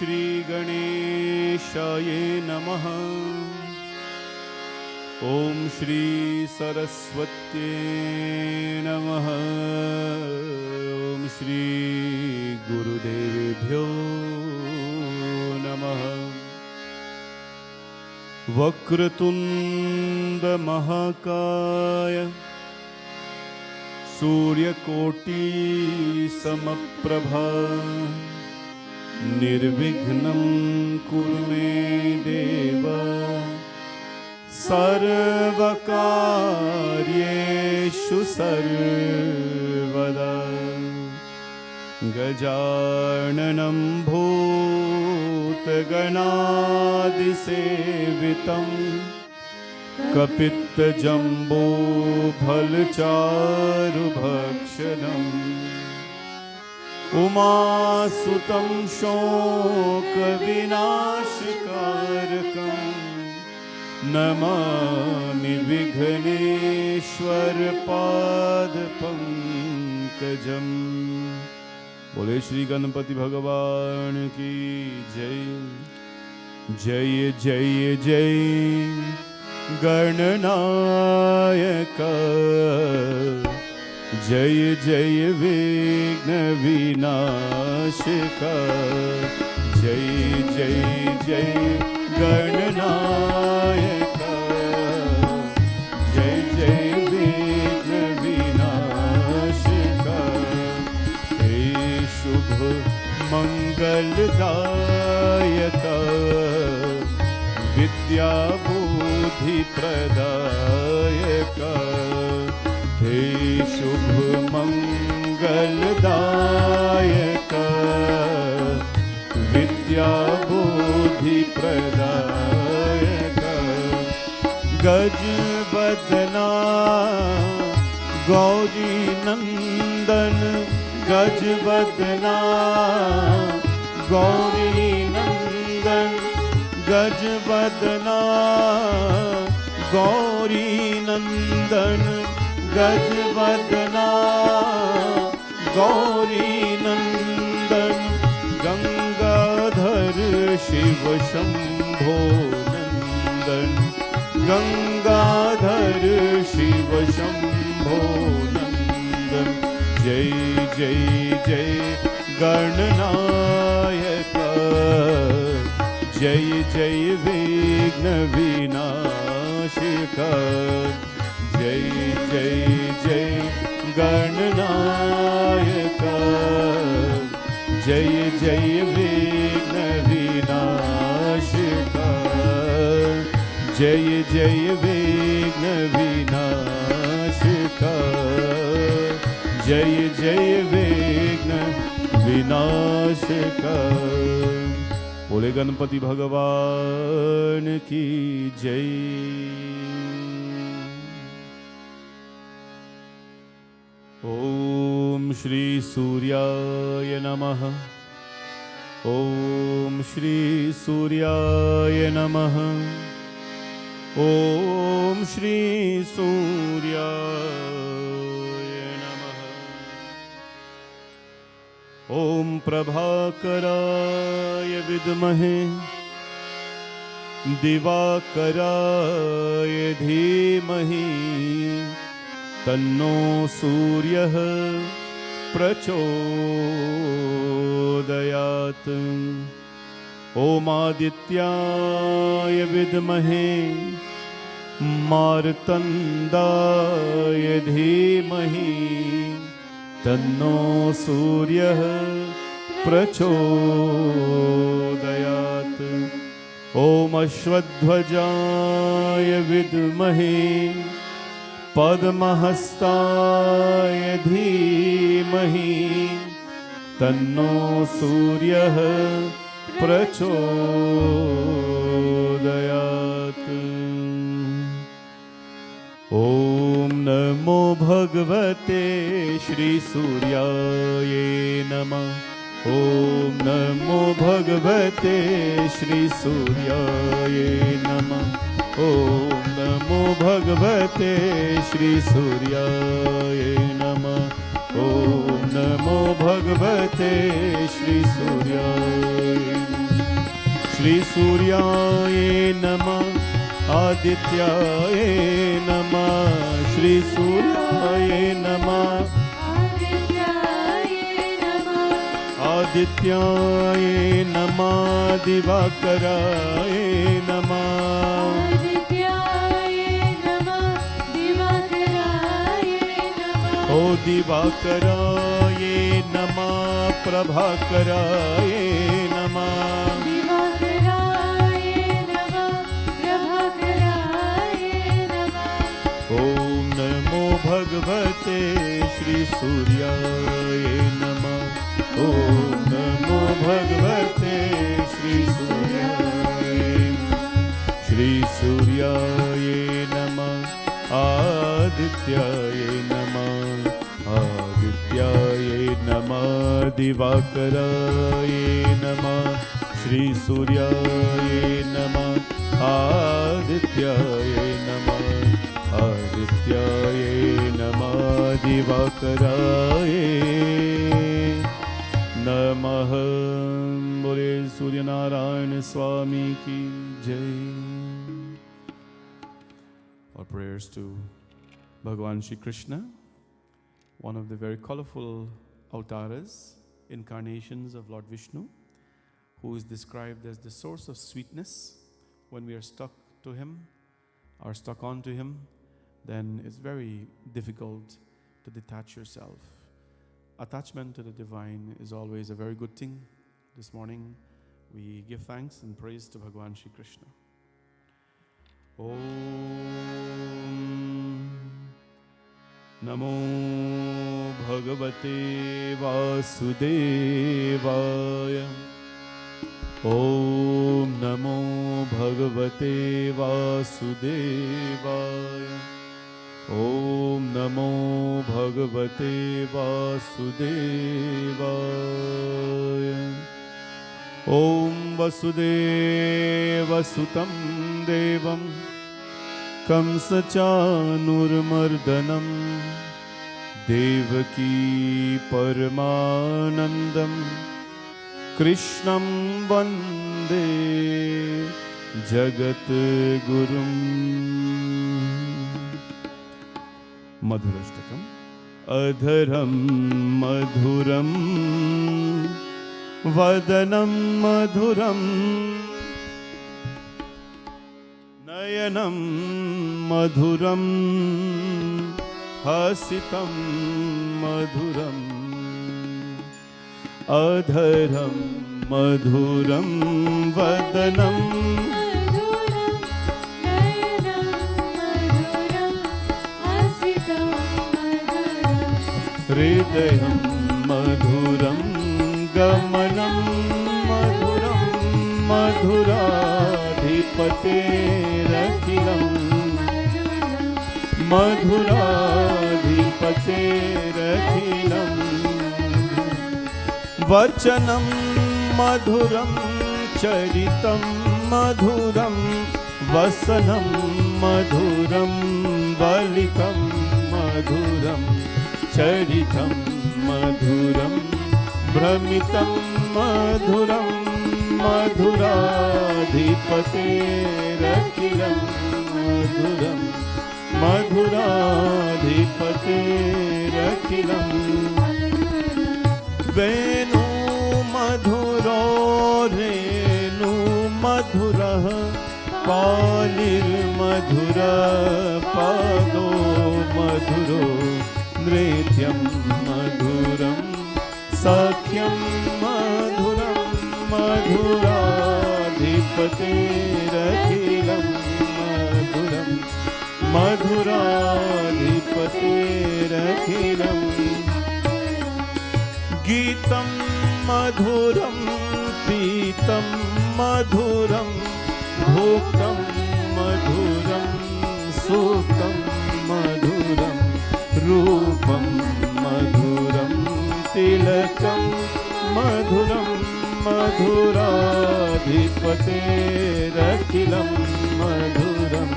श्री गणेशाय नमः। ओम श्री सरस्वत्यै नमः। ओम श्री गुरुदेवेभ्यो नमः। वक्रतुंड महाकाय सूर्यकोटि समप्रभा निर्विघ्नं कुरु मे देव सर्वकार्येषु सर्वदा। गजाननं भूतगणादिसेवितं कपित्तजम्बोफलचारुभक्षणम् उमासुतं शोकविनाशकारकं नमामि विघ्नेश्वर पादपङ्कजम्। बोले श्री गणपति भगवान की जय। जय जय जय गणनायक। जय जय विघ्न विनाशक। जय जय जय गणनायक। जय जय विघ्न विनाशक। हे शुभ मंगलदायक विद्या बुद्धि प्रदायक। हे शुभ मंगलदायक विद्या बुद्धि प्रदायक। गजवदना गौरी नंदन। गजवदना गौरी नंदन। गजवदना गौरी नंदन। गजवदना गौरी नंदन। गंगाधर शिव शंभो नंदन। गंगाधर शिव शंभो नंदन। जय जय जय गणनायक। जय जय विघ्न विनाशक। जय जय जय गणनायक। जय जय विघ्न विनाशक। जय जय विघ्न विनाशक। जय जय विघ्न विनाशक। बोले गणपति भगवान की जय। ओम श्री सूर्याय नमः। ओम श्री सूर्याय नमः। ओम श्री सूर्याय नमः। ओम प्रभाकराय विद्महे दिवाकराय धीमहि तन्नो सूर्यः प्रचोदयात्। ओमादित्याय विद्महे मार्तण्डाय धीमहि तन्नो सूर्यः प्रचोदयात्। ओम अश्वध्वजाय विद्महे पद्महस्ताय धीमहि तन्नो सूर्यः प्रचोदयात्। ओम नमो भगवते श्री सूर्याय नमः। ओम नमो भगवते श्री सूर्याय नमः। ओम नमो भगवते श्री सूर्याय नमः। ओम नमो भगवते श्री सूर्याय नमः। श्री सूर्याय नमः आदित्याय नमः श्री सूर्याय नमः आदित्याय नमः दिवाकराय नमः ओ दिवाकराय नमः प्रभाकराय नमः ओम नमो भगवते श्री सूर्याय नमः ओम नमो भगवते श्री सूर्याय नमः आदित्याय नमः दिवाकराय नमः श्री सूर्याय नमः आदित्याय नमः दिवाकराय नमः। बोले सूर्य नारायण स्वामी की जय। Our prayers to Bhagavan Shri Krishna, one of the very colorful avatars, incarnations of Lord Vishnu, who is described as the source of sweetness. When we are stuck to him or stuck onto him, then it's very difficult to detach yourself. Attachment to the divine is always a very good thing. This morning we give thanks and praise to Bhagavan Shri Krishna. Om Namo Bhagavate Vasudevaya. Om Namo Bhagavate Vasudevaya. Om Namo Bhagavate Vasudevaya. Om Vasudeva Sutam Devam Kamsachanurmardanam Devaki Paramanandam Krishnam Vande Jagat Gurum. Madhurashtakam. Adharam madhuram Vadanam madhuram Nayanam madhuram Hasitam madhuram Adharam madhuram Vadanam Hridayam madhuram Gamanam madhuram Madhuradhipaterakhilam Madhuradhipaterakhilam Vachanam madhuram Charitam madhuram Vasanam madhuram Valikam madhuram Charitam madhuram Brahmitam madhuram Madhuradhipaterakhilam madhuram Madhuradhipaterakhilam Venu madhuro renu madhurah Palir madhura pado madhuro Nrityam madhuram Sakhyam madhuram Madhuradhipaterakhilam madhuram Madhuradhipaterakhilam Geetam madhuram Pitam madhuram Bhoktam madhuram Suktam madhuram Rupam madhuram Tilakam madhuram Madhuradhipaterakhilam madhuram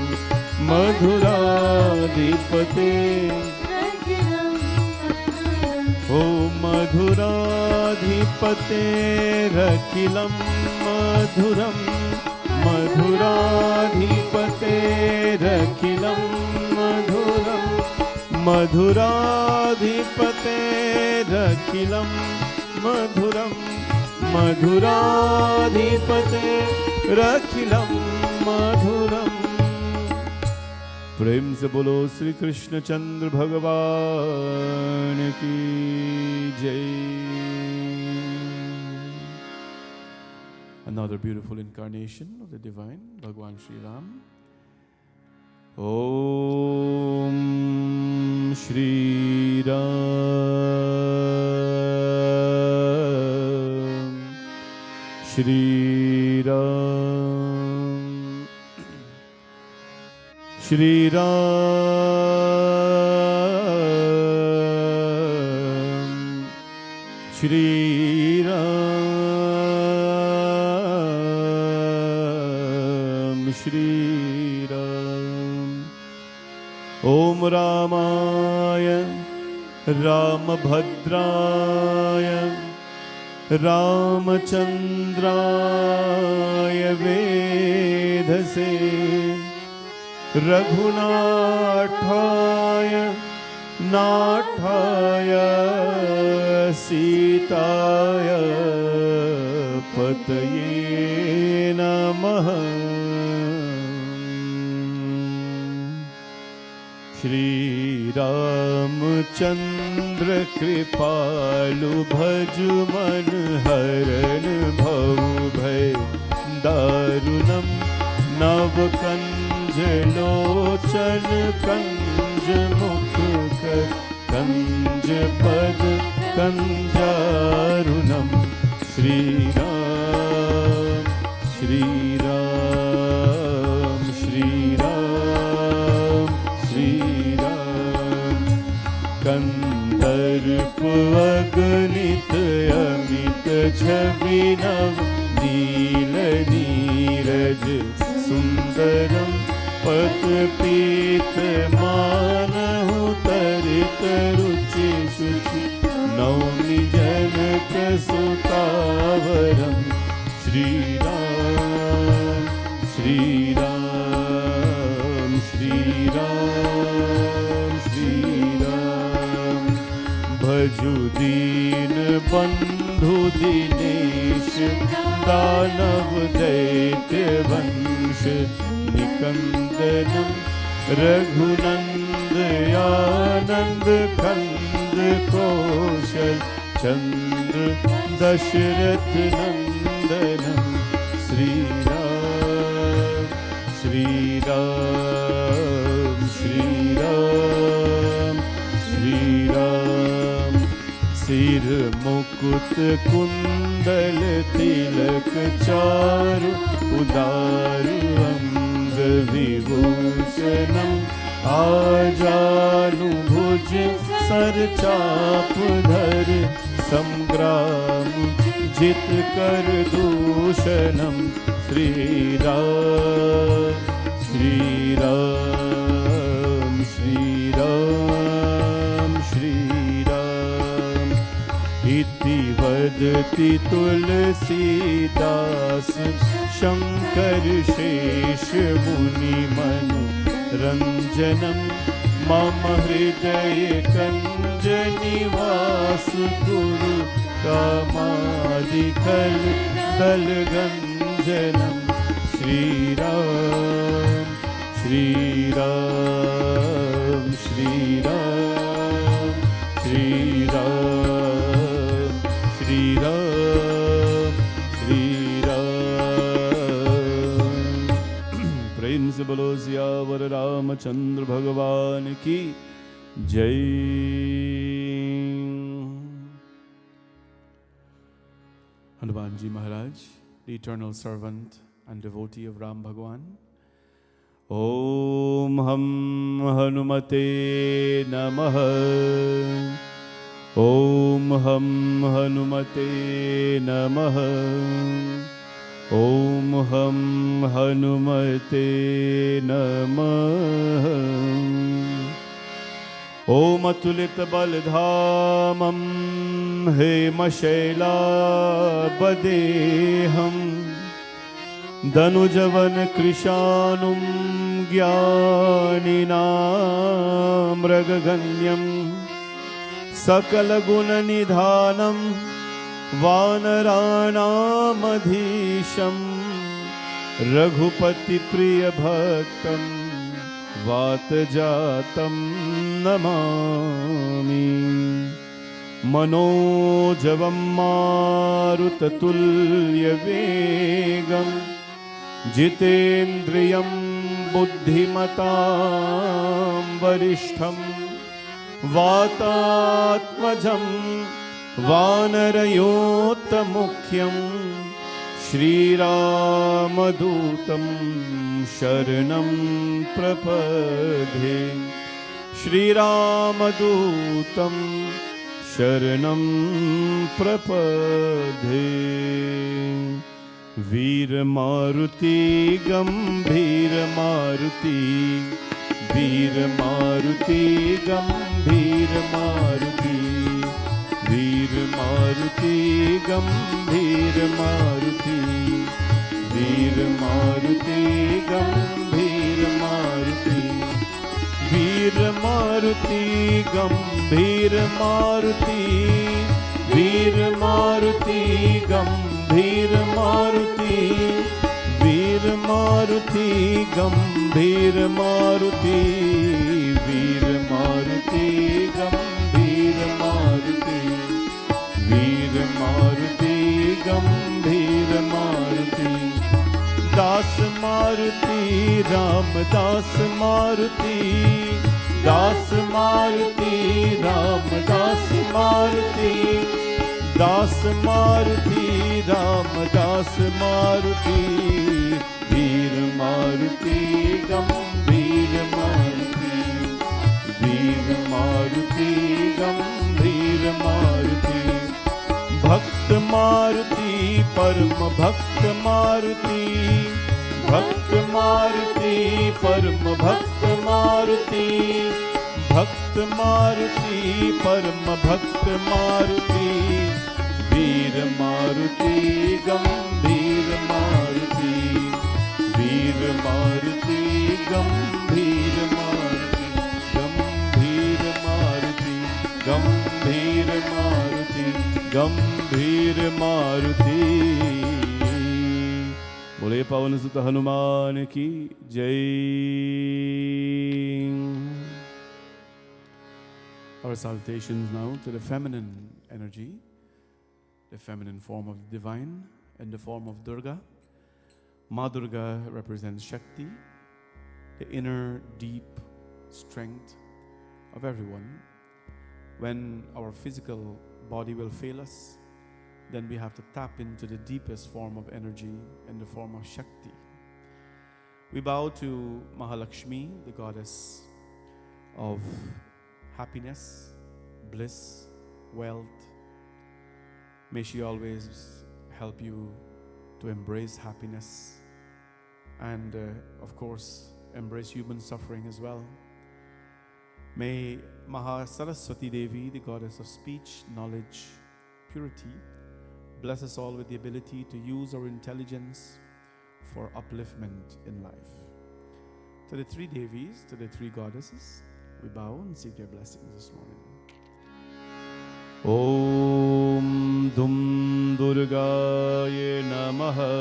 Madhuradhipaterakhilam ओ मधुराधिपतेरखिलं मधुरं मधुराधिपतेरखिलं मधुरं मधुराधिपतेरखिलं मधुरं मधुराधिपतेरखिलं मधुरं। प्रेम से बोलो श्री कृष्ण चंद्र भगवान की जय। Another beautiful incarnation of the divine Bhagwan Shri Ram. Om Shri Ram Shri Ram Shri Ram Shri Ram Shri Ram। Om Ramaya Ramabhadraya Ramachandraya Vedase Raghunathaya Nathaya Sitaya Pataye Namaha। Shri Ramchandra Kripalu Bhaju Man Haran Bhav Bhay Darunam Navkanj Lochan Kanj Mukh Kar Kanj Pad Kanjarunam। Shri Ram Shri Ram Shri Ram Shri Ram। कंदर्प अगणित अमित छवि नव नील नीरज सुंदरम पत पीत मानहु तरित रुचि शुचि नौमि जनक सुतावरम। श्री राम श्री राम श्री राम श्री राम। भजु दीन बंधु दिनेश दानव दैत्य वंश निकंदनम रघुनंद आनंद कंद कौशल चंद्र दशरथ नंदनम। श्री राम श्री राम श्री राम श्री राम। सिर मुकुट कुंडल तिलक चारु उदारु अंग विभूषणम आजानु भुज सर चाप धर संग्राम जित कर दूषणम। श्री राम श्री राम श्री राम श्री राम। इति वदति तुलसीदास शंकर शेष मुनि मन रंजनम मम हृदय कंज निवास गुरु कामादिकल दल गंजनम। श्री राम श्री राम श्री राम श्री राम श्री राम श्री राम। प्रेम से बोलो सियावर रामचंद्र भगवान की जय। हनुमान जी महाराज, the eternal servant and devotee of Ram Bhagwan. Om Ham Hanumate Namaha। Om Ham Hanumate Namaha। Om Ham Hanumate Namaha। ॐ अतुलितबलधामं हेमशैलाबदेहं दनुजवनकृशानुं ज्ञानिनामृगगण्यं सकलगुणनिधानं वानराणामधीशं रघुपतिप्रियभक्तं वातजातं नमामि। मनोजवं मारुततुल्यवेगं जितेन्द्रियं बुद्धिमतां वरिष्ठं वातात्मजं वानरयोत्तमुख्यं श्रीरामदूतं शरणं प्रपद्ये। श्रीरामदूतं शरणं प्रपद्ये। वीरमारुति गंभीरमारुति वीरमारुति गंभीरमारुति वीरमारुति गंभीरमारुति वीरमारुति गंभीरमारुति वीरमारुति गंभीरमारुति वीरमारुति गंभीरमारुति वीरमारुति गंभीरमारुति वीरमारुति गंभीरमारुति वीरमारुति गंभीरमारुति। दास मारुति रामदास मारुति दास मारुति रामदास मारुति दास मारुति रामदास मारुति वीर मारुति गंभीर मारुति वीर मारुति गंभीर मारुति। भक्त मारुति परम भक्त मारुति भक्त मारुति परम भक्त मारुति भक्त मारुति परम भक्त मारुति वीर मारुति गंभीर मारुति वीर मारुति गंभीर मारुति गंभीर मारुति गंभीर मारुति गंभीर मारुति। बोले पवन सुत हनुमान की जय। Our salutations now to the feminine energy, the feminine form of the divine in the form of Durga. Ma Durga represents Shakti, the inner deep strength of everyone. When our physical body will fail us, then we have to tap into the deepest form of energy in the form of Shakti. We bow to Mahalakshmi, the goddess of happiness, bliss, wealth. May she always help you to embrace happiness and, of course, embrace human suffering as well. May Maha Saraswati Devi, the goddess of speech, knowledge, purity, bless us all with the ability to use our intelligence for upliftment in life. To the three Devis, to the three goddesses, we bow and seek their blessings this morning. Om Dum Durgaye Namaha.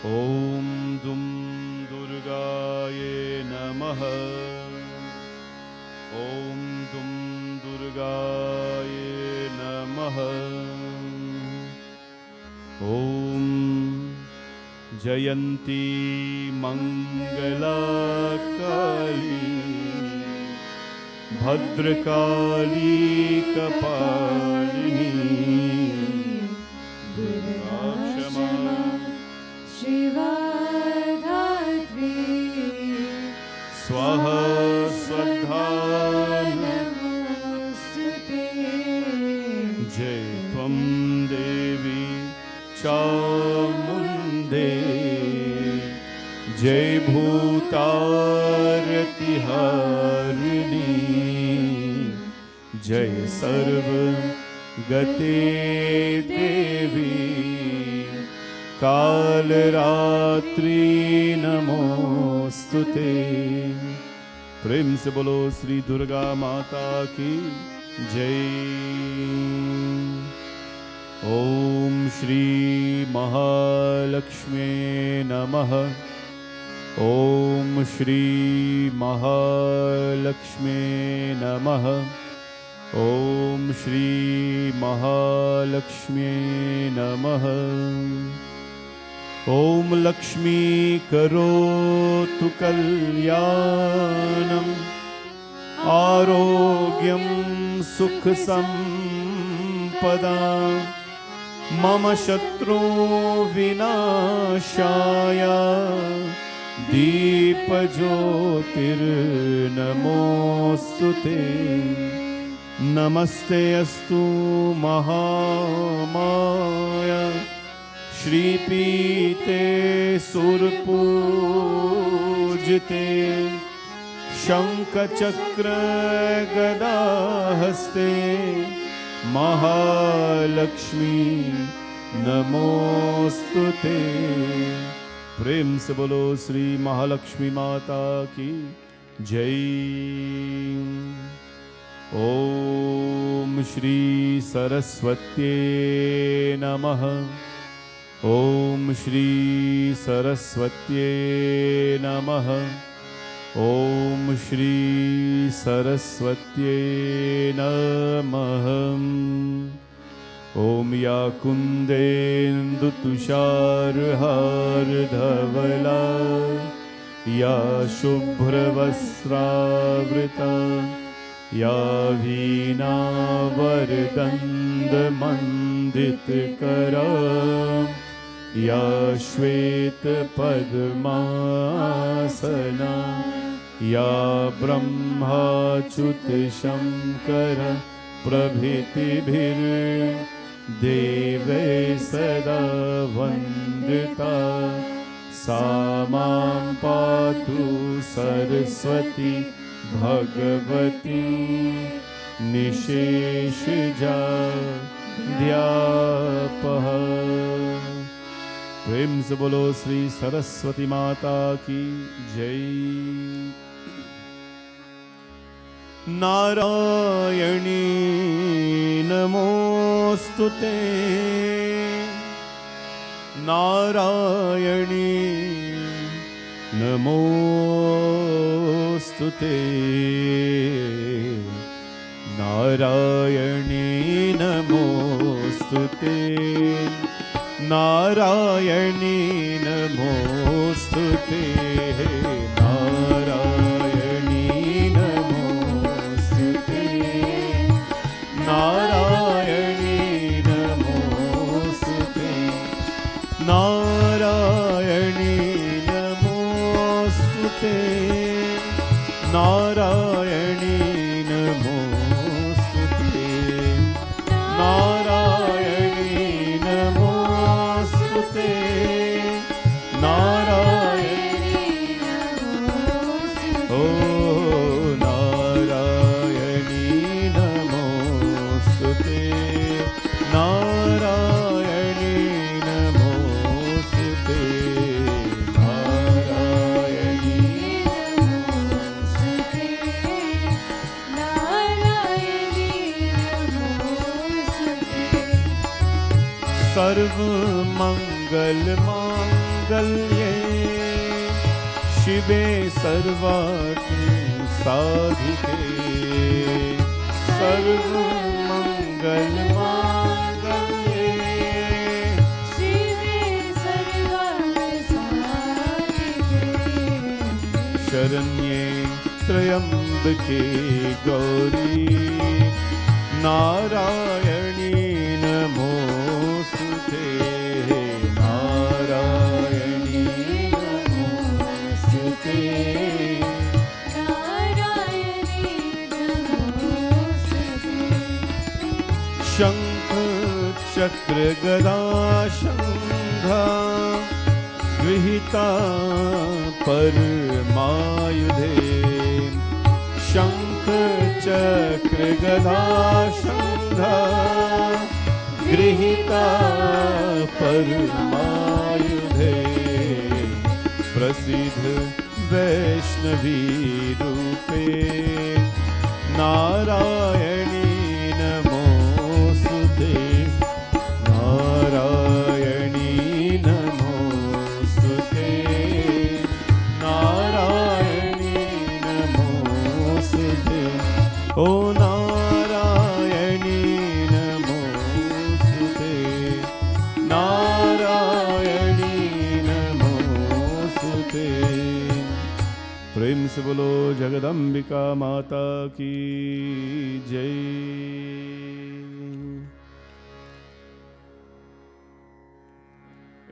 Om Dum Durgaye Namaha. Om Dum Durgaye Namaha. Om Jayanti Mangala Kali Bhadrakali Kapalini Durga Kshama Shiva Dhatri Swaha Swadha Namostute Jai Tvam Devi Chamunde जय भूतारतिहारिणी जय सर्व गते देवी काल रात्रि नमोस्तुते। प्रेम से बोलो श्री दुर्गा माता की जय। ओम श्री महालक्ष्मी नमः। ओम श्री महालक्ष्मी नमः। ओम श्री महालक्ष्मी नमः। ओम लक्ष्मी करोतु कल्याणम् आरोग्यं सुख संपदा मम शत्रु विनाशाय दीपज्योतिर्नमोस्तुते। नमस्ते अस्तु महामाया श्रीपीते सुरपूजिते शंखचक्र गदाहस्ते महालक्ष्मी नमोस्तुते। प्रेम से बोलो श्री महालक्ष्मी माता की जय। ओम श्री सरस्वत्यै नमः। ओम श्री सरस्वत्यै नमः। ओम श्री सरस्वत्यै नमः। ओम या कुन्देन्दुतुषारहारधवला या शुभ्रवस्त्रावृता या वीणावरदण्डमण्डितकरा या श्वेतपद्मासना या ब्रह्माच्युतशङ्कर प्रभृतिभिर्देवै सदा वन्दिता सा मां पातु सरस्वती भगवती निशेषजाड्यापः। प्रेम से बोलो श्री सरस्वती माता की जय। नारायणी नमोस्तुते। नारायणी नमोस्तुते। नारायणी नमोस्तुते। नारायणी नमोस्तुते। नारायणी नमोस्तुते। नारायणी नमोस्तुते। नारायणी नमोस्तुते। नारायणी नमोस्तुते। नारायणी नमोस्तुते। नारायणी नमोस्तुते। ओ नारायणी नमोस्तुते। नारायणी नमोस्तुते। नारायणी नमोस्तुते। नारायणी नमोस्तुते। सर्वमंगल मांगल्ये शिवे सर्वार्थ साधिके। सर्वमंगल मांगल्ये शिवे सर्वार्थ साधिके। शरण्ये त्र्यंबके गौरी नारायणी नमोस्तुते। नारायणी नमोस्तुते। नारायणी नमोस्तुते। शंख चक्र गदा शंखा गृहीता परमायुधे शंख चक्र गदा शंखा गृहीता परमायुधे प्रसिद्ध वैष्णवी रूपे नारायणी नमोस्तुते नारायणी नमोस्तुते नारायणी नमोस्तुते ओ नारायणी नमोस्तुते नारायणी नमोस्तुते प्रेम से बोलो जगदम्बिका माता की जय।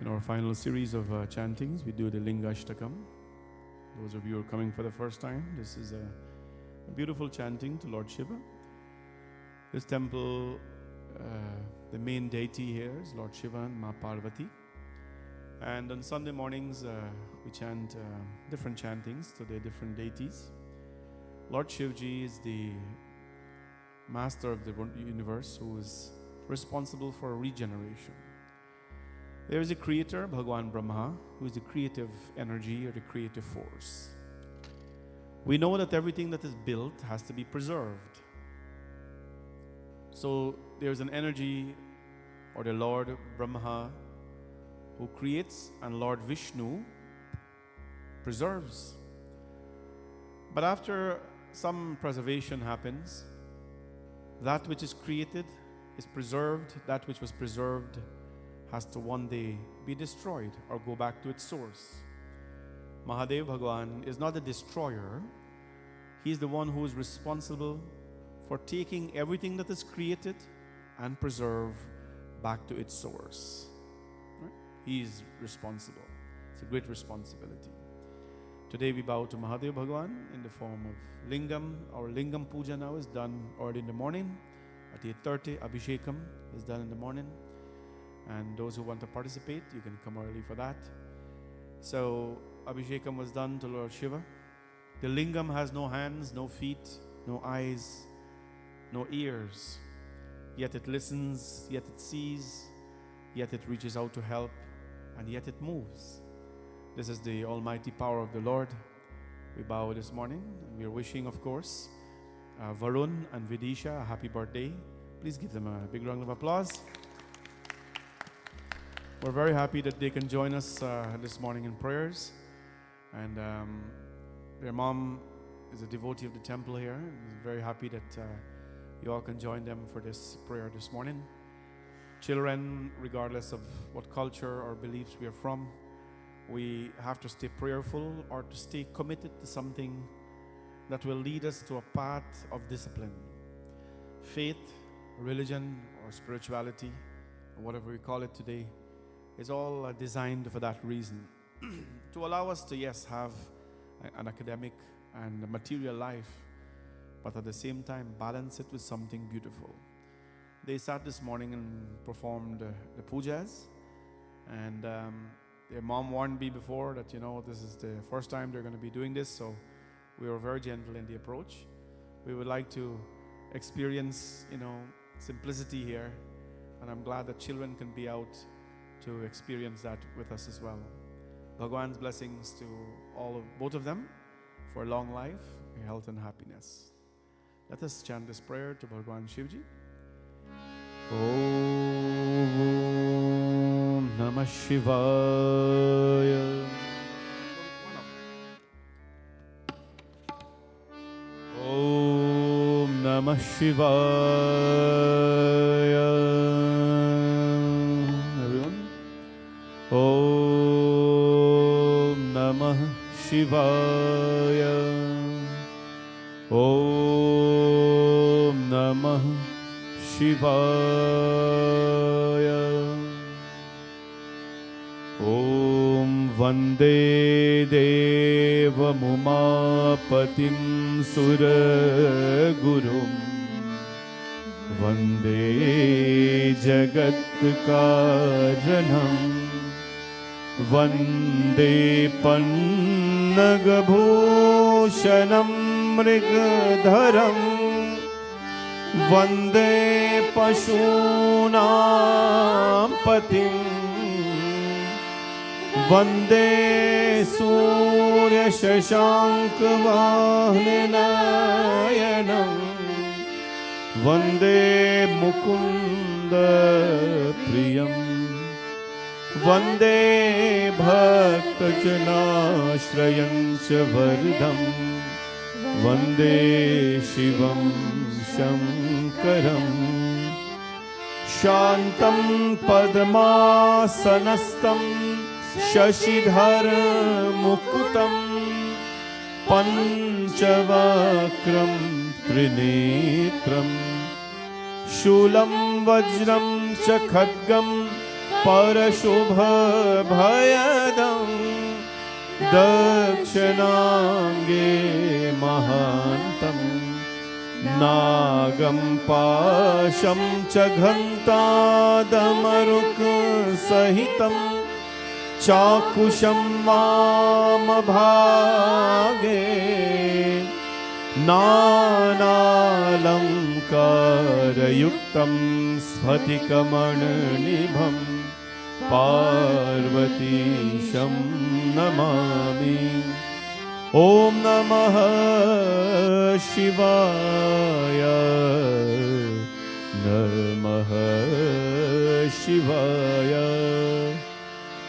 In our final series of chantings, we do the Lingashtakam. Those of you who are coming for the first time, this is a beautiful chanting to Lord Shiva. This temple, the main deity here is Lord Shiva and Ma Parvati. And on Sunday mornings, we chant different chantings to the different deities. Lord Shivji is the master of the universe who is responsible for regeneration. There is a creator, Bhagwan Brahma, who is the creative energy or the creative force. We know that everything that is built has to be preserved. So there's an energy, or the Lord Brahma, who creates, and Lord Vishnu preserves. But after some preservation happens, that which is created is preserved, that which was preserved has to one day be destroyed or go back to its source. Mahadev Bhagwan is not a destroyer. He is the one who is responsible for taking everything that is created and preserve back to its source. Right? He is responsible. It's a great responsibility. Today we bow to Mahadev Bhagwan in the form of Lingam. Our Lingam Puja now is done early in the morning. At 8:30, Abhishekam is done in the morning. And those who want to participate, you can come early for that. So Abhishekam was done to Lord Shiva. The Lingam has no hands, no feet, no eyes, no ears. Yet it listens, yet it sees, yet it reaches out to help, and yet it moves. This is the almighty power of the Lord. We bow this morning, and we are wishing, of course, Varun and Vidisha a happy birthday. Please give them a big round of applause. We're very happy that they can join us this morning in prayers. And their mom is a devotee of the temple here. I'm very happy that you all can join them for this prayer this morning. Children, regardless of what culture or beliefs we are from, we have to stay prayerful or to stay committed to something that will lead us to a path of discipline. Faith, religion, or spirituality, or whatever we call it today, is all designed for that reason. To allow us to, yes, have an academic and a material life, but at the same time balance it with something beautiful. They sat this morning and performed the pujas, and their mom warned me before that, this is the first time they're going to be doing this, so we were very gentle in the approach. We would like to experience, simplicity here, and I'm glad that children can be out to experience that with us as well. Bhagwan's blessings to both of them for long life, health and happiness. Let us chant this prayer to Bhagwan Shivji. Om Namah Shivaya. Om Namah Shivaya. Everyone. Om Namah Shivaya. Om Namah Shivaya. Om Vande Devam Umapatim Suragurum Vande Jagat Karanam Vande Pandit पन्नगभूषणं मृगधरं वन्दे पशूनां पतिं वन्दे सूर्यशशाङ्कवाहननयनं वन्दे मुकुन्दप्रियं वन्दे भक्तजनाश्रयं च वरदं वन्दे शिवं शङ्करं शान्तं पद्मासनस्थं शशिधरमुकुटं पञ्चवक्त्रं त्रिनेत्रं शूलं वज्रं च खड्गं परशुभभयदं दक्षिणाङ्गे महान्तं नागं पाशं च घण्टादमरुकसहितं चाकुशं वामभागे नानालङ्कारयुक्तं स्फटिकमणिनिभं पार्वतीशं नमामि। ॐ नमः शिवाय नमः शिवाय।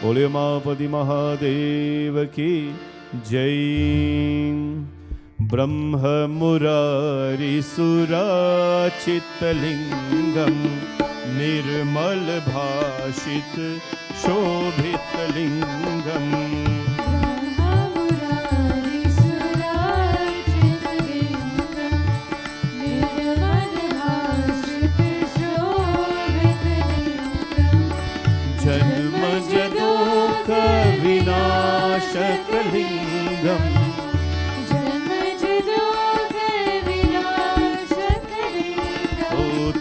बोले उमापति महादेव की जय। ब्रह्ममुरारिसुराचितलिङ्गं निर्मलभाषित शोभितलिङ्गम् जन्मजदोकविनाशकलिङ्गम्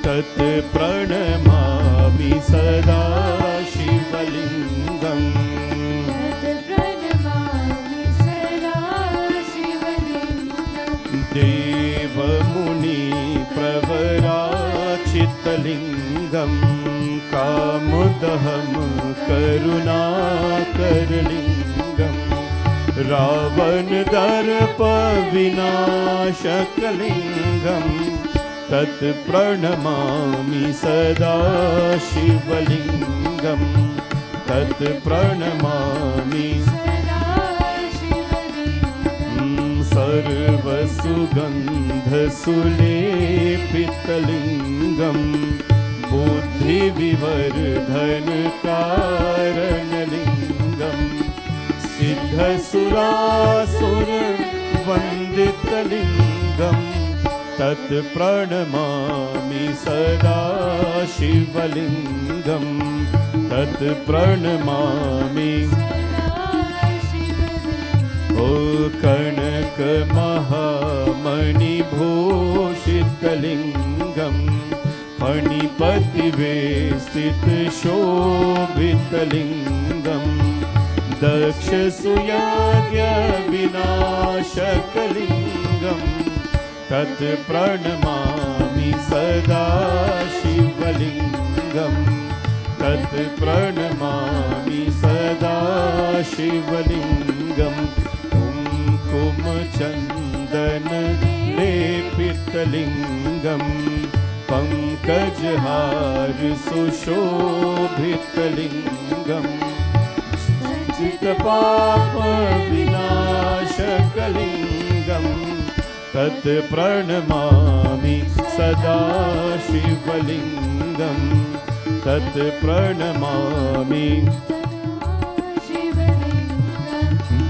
तत् प्रणमामि सदा शिवलिङ्गम् देवमुनि प्रवराचितलिङ्गं कामदहं करुणाकरलिङ्गं रावणदर्पविनाशकलिङ्गम् तत् प्रणमामि सदा शिवलिङ्गं तत् प्रणमामि सर्वसुगन्धसुलेपितलिङ्गं बुद्धिविवर्धनकारणलिङ्गं सिद्धसुरासुरवन्दितलिङ्गं तत् प्रणमामि सदा शिवलिङ्गं तत् प्रणमामि। ओ कनकमहामणिभूषितलिङ्गं फणिपतिवेष्टितशोभितलिङ्गं दक्षसुयाज्ञविनाशकलिङ्गं तत् प्रणमामि सदा शिवलिङ्गं तत् प्रणमामि सदा शिवलिङ्गं कुङ्कुमचन्दन लेपितलिङ्गं पङ्कजहार सुशोभितलिङ्गं चितपापविनाशकलिङ्गं तत् प्रणमामि सदा शिवलिङ्गं तत् प्रणमामि।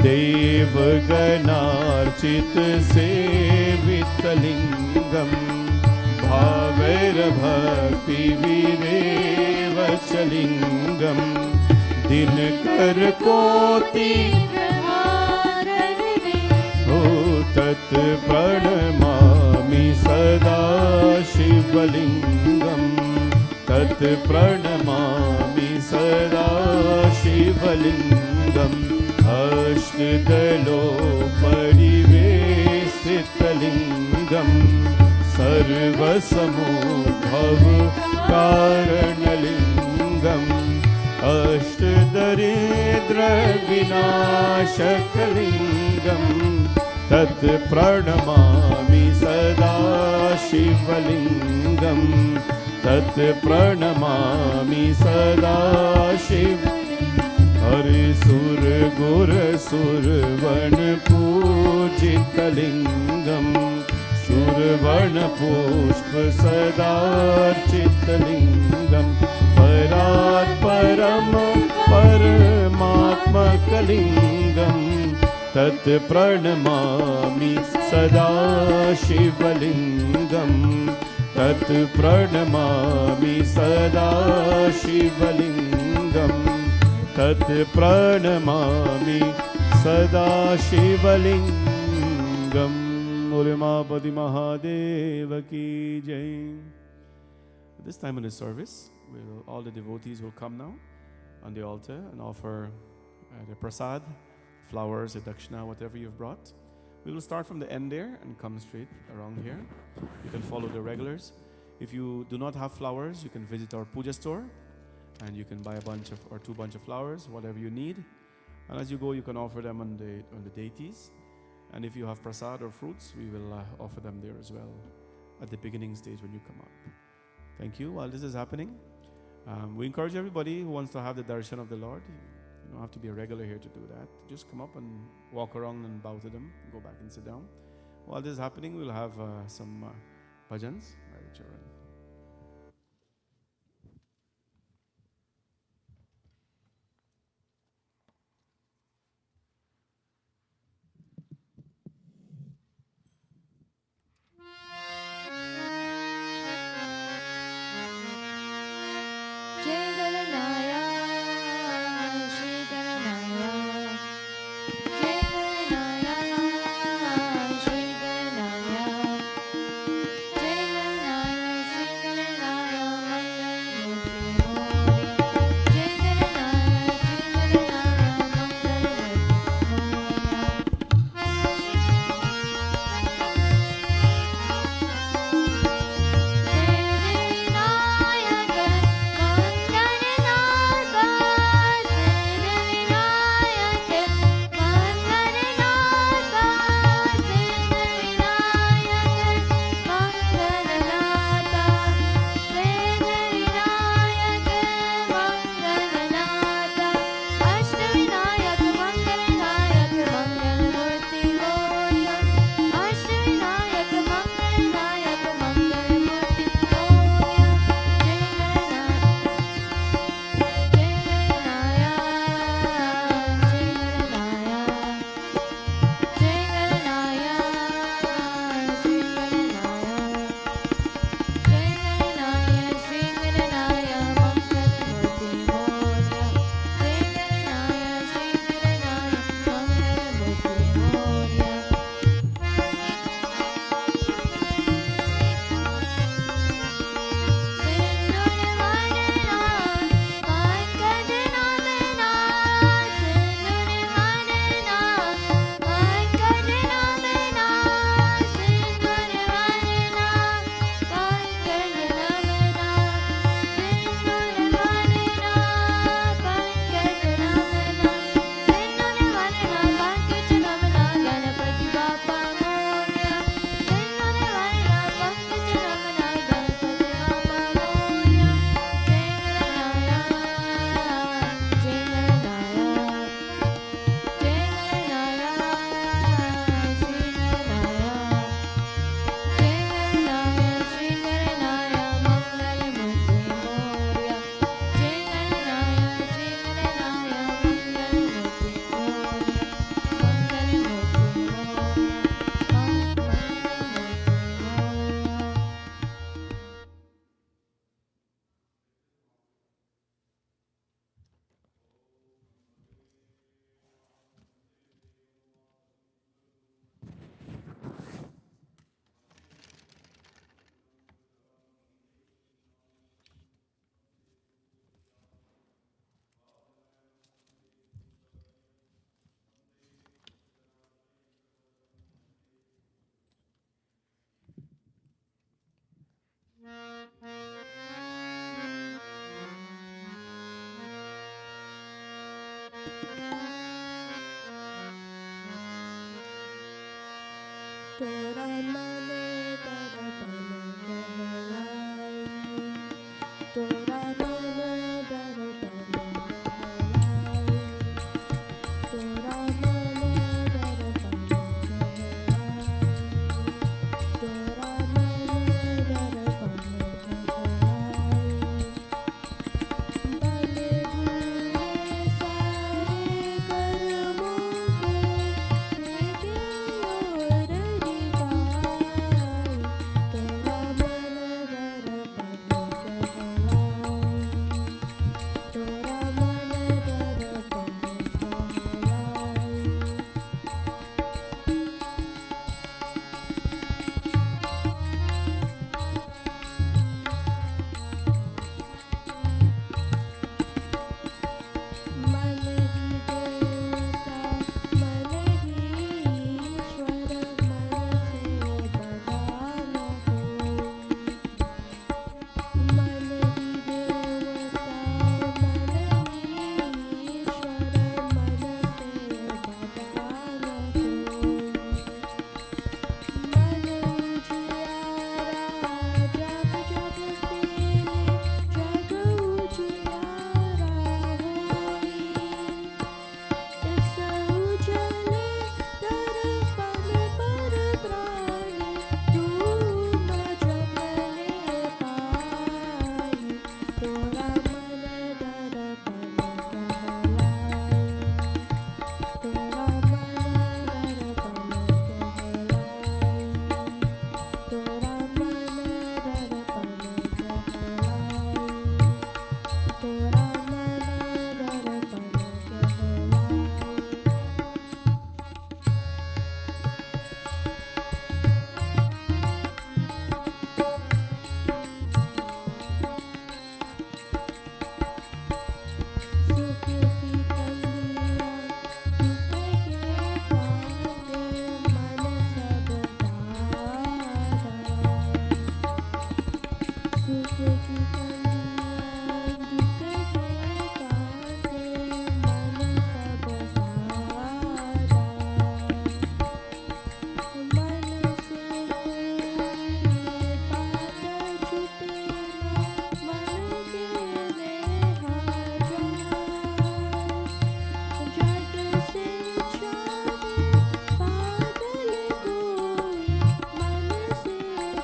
देवगणार्चितसेवितलिङ्गं भावैर्भक्तिविरेवचलिङ्गं दिनकरकोटि ओ तत् प्रणमामि सदा शिवलिङ्गं तत् प्रणमामि सदा शिवलिङ्गं अष्टदलोपरिवेशितलिङ्गं सर्वसमुद्भवकारणलिङ्गम् अष्टदरिद्रविनाशकलिङ्गं तत् प्रणमामि सदा शिवलिङ्गं तत् प्रणमामि सदा शिव हरि सुर गुर सुरवन पूजितलिङ्गं सुरवन पुष्प सदार्चितलिङ्गं परात् परम परमात्मकलिङ्गं तत् प्रणमामि सदा शिवलिङ्गं तत् प्रणमामि सदा शिवलिङ्गं तत् प्रणमामि सदा शिवलिङ्गम् उमापति महादेव की जय. This time in the service, all the devotees will come now on the altar and offer the prasad, flowers, the dakshina, whatever you've brought. We will start from the end there and come straight around here. You can follow the regulars. If you do not have flowers, you can visit our puja store and you can buy a bunch of or two bunch of flowers, whatever you need. And as you go, you can offer them on the deities. And if you have prasad or fruits, we will offer them there as well at the beginning stage when you come up. Thank you. While this is happening, we encourage everybody who wants to have the darshan of the Lord. You don't have to be a regular here to do that. Just come up and walk around and bow to them. Go back and sit down. While this is happening, we'll have some bhajans. Right, children. Jai तोरा मन दर्पण कहलाई, तोरा मन दर्पण कहलाई, तोरा मन दर्पण कहलाई, तोरा मन दर्पण कहलाई। बने हुए सारे कर्मों को लेके और दिखाई, तोरा मन दर्पण कहलाई, तोरा मन दर्पण कहलाई। मन ही देवता मन ही ईश्वर, मन से बड़ा न कोई। मन ही देवता मन ही ईश्वर, मन से बड़ा न कोई। मन उजियारा जब जब पीले, जग उजियारा होई। इस उजले दर्पण पर प्राणी तू न जमने पाई, तोरा मन दर्पण कहलाई, तोरा मन दर्पण कहलाई, तोरा मन दर्पण कहलाई, तोरा मन दर्पण सुख की कलियां दुख के कांटे, मन सब धारा। सुख की कलियां दुख के कांटे, मन सब धारा। मन से कोई बात छुपे ना, मन के नेहा जाए। जग से छावे बादल कोई, मन से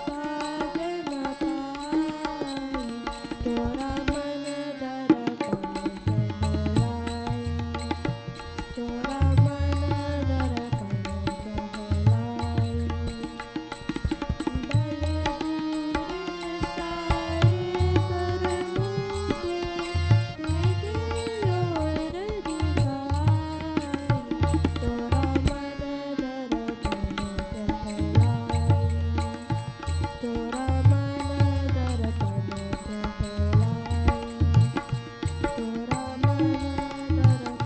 भाग न पाई, तोरा मन दर्पण कहलाई, तोरा मन दर्पण कहलाई। बने हुए सारे कर्मों को लेके और दिखाई, तोरा मन दर्पण कहलाई, तोरा मन दर्पण कहलाई, तोरा मन दर्पण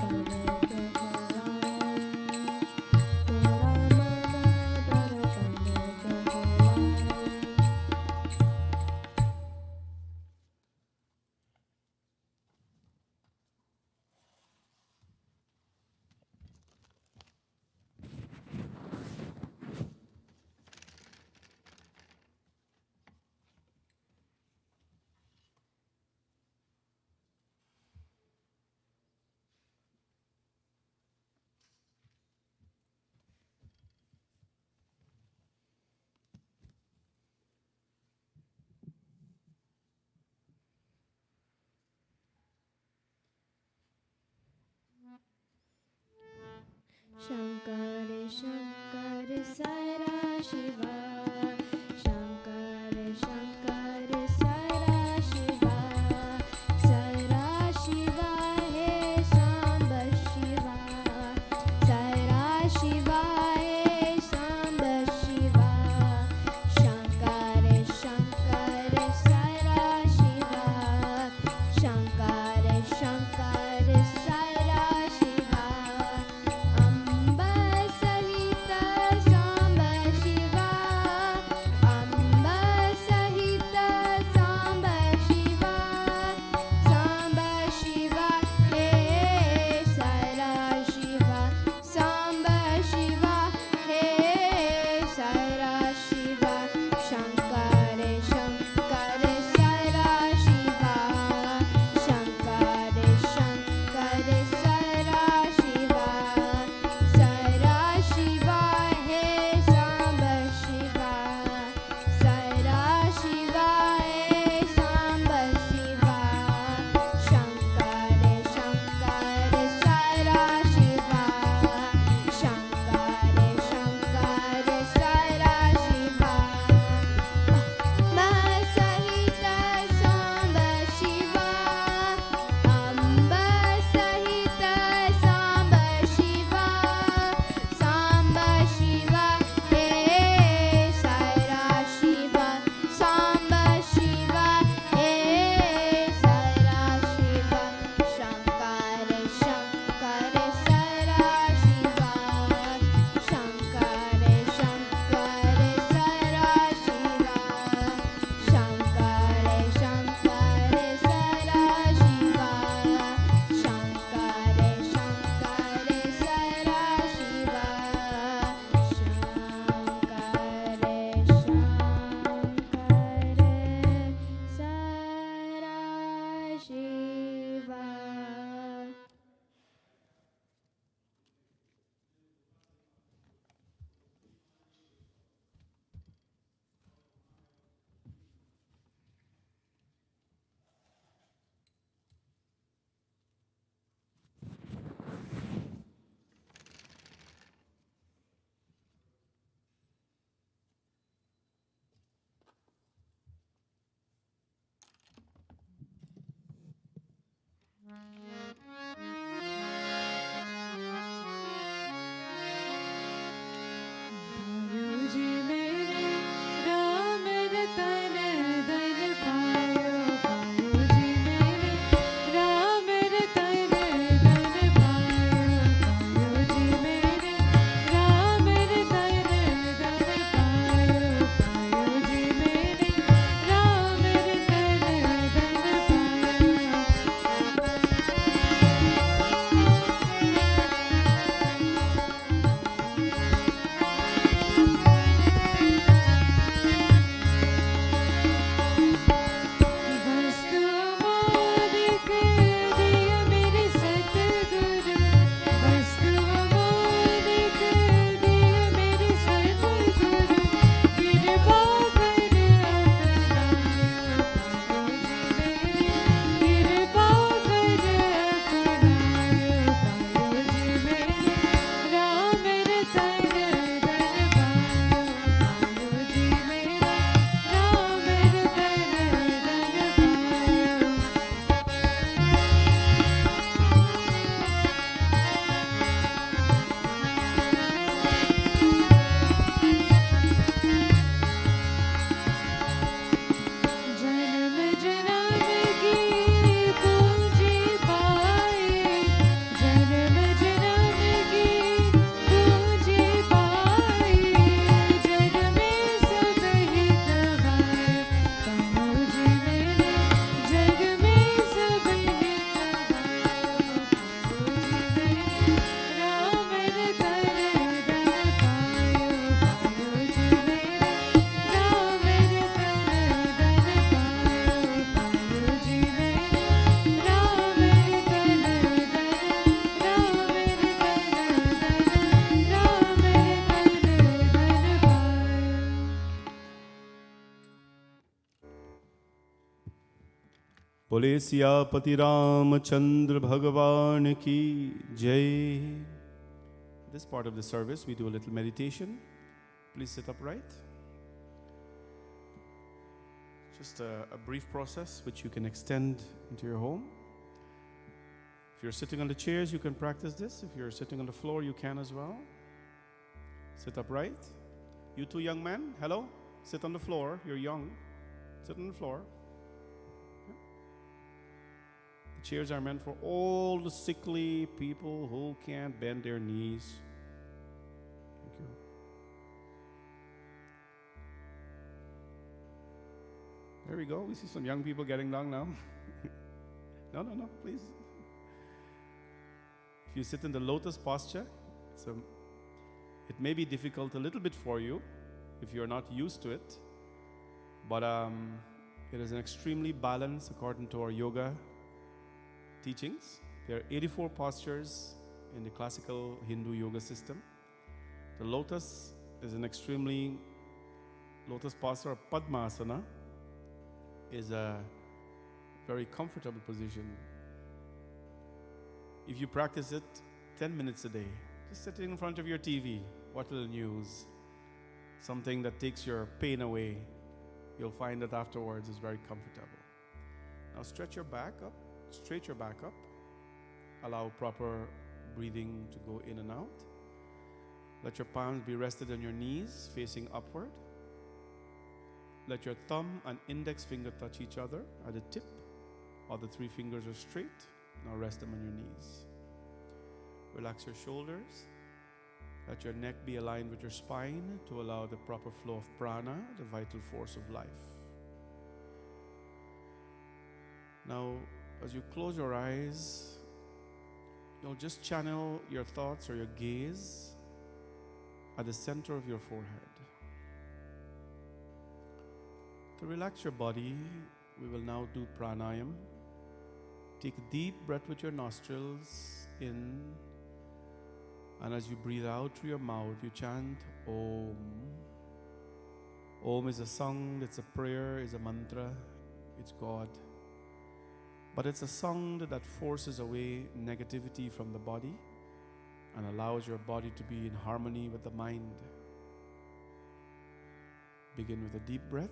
शंकर शंकर सरा शिवा, शंकर शंकर सरा शिवा, सरा शिवा हे सांब शिवा, सरा शिवा हे सांब शिवा। शंकर शंकर सरा शिवा, शंकर शंकर सरा शिवा। अम्ब सहित सांब शिवा, बोले सियापति रामचंद्र भगवान की जय. This part of the service we do a little meditation. Please sit upright. Just a brief process which you can extend into your home. If you're sitting on the chairs, you can practice this. If you're sitting on the floor, you can as well. Sit upright. You two young men, hello? Sit on the floor. You're young. Sit on the floor. Yeah. The chairs are meant for all the sickly people who can't bend their knees. Thank you. There we go. We see some young people getting down now. No, please. If you sit in the lotus posture, it may be difficult a little bit for you if you're not used to it, but it is an extremely balanced according to our yoga teachings. There are 84 postures in the classical Hindu yoga system. The lotus is an extremely, lotus posture or Padmasana is a very comfortable position. If you practice it 10 minutes a day, just sitting in front of your TV, watch a little news, something that takes your pain away, you'll find that afterwards is very comfortable. Now stretch your back up, straight your back up, allow proper breathing to go in and out. Let your palms be rested on your knees, facing upward. Let your thumb and index finger touch each other at the tip. All the three fingers are straight. Now rest them on your knees. Relax your shoulders. Let your neck be aligned with your spine to allow the proper flow of prana, the vital force of life. Now, as you close your eyes, you'll just channel your thoughts or your gaze at the center of your forehead. To relax your body, we will now do pranayam. Take a deep breath with your nostrils in, and as you breathe out through your mouth, you chant Om. Om is a song, it's a prayer, it's a mantra, it's God. But it's a song that forces away negativity from the body and allows your body to be in harmony with the mind. Begin with a deep breath.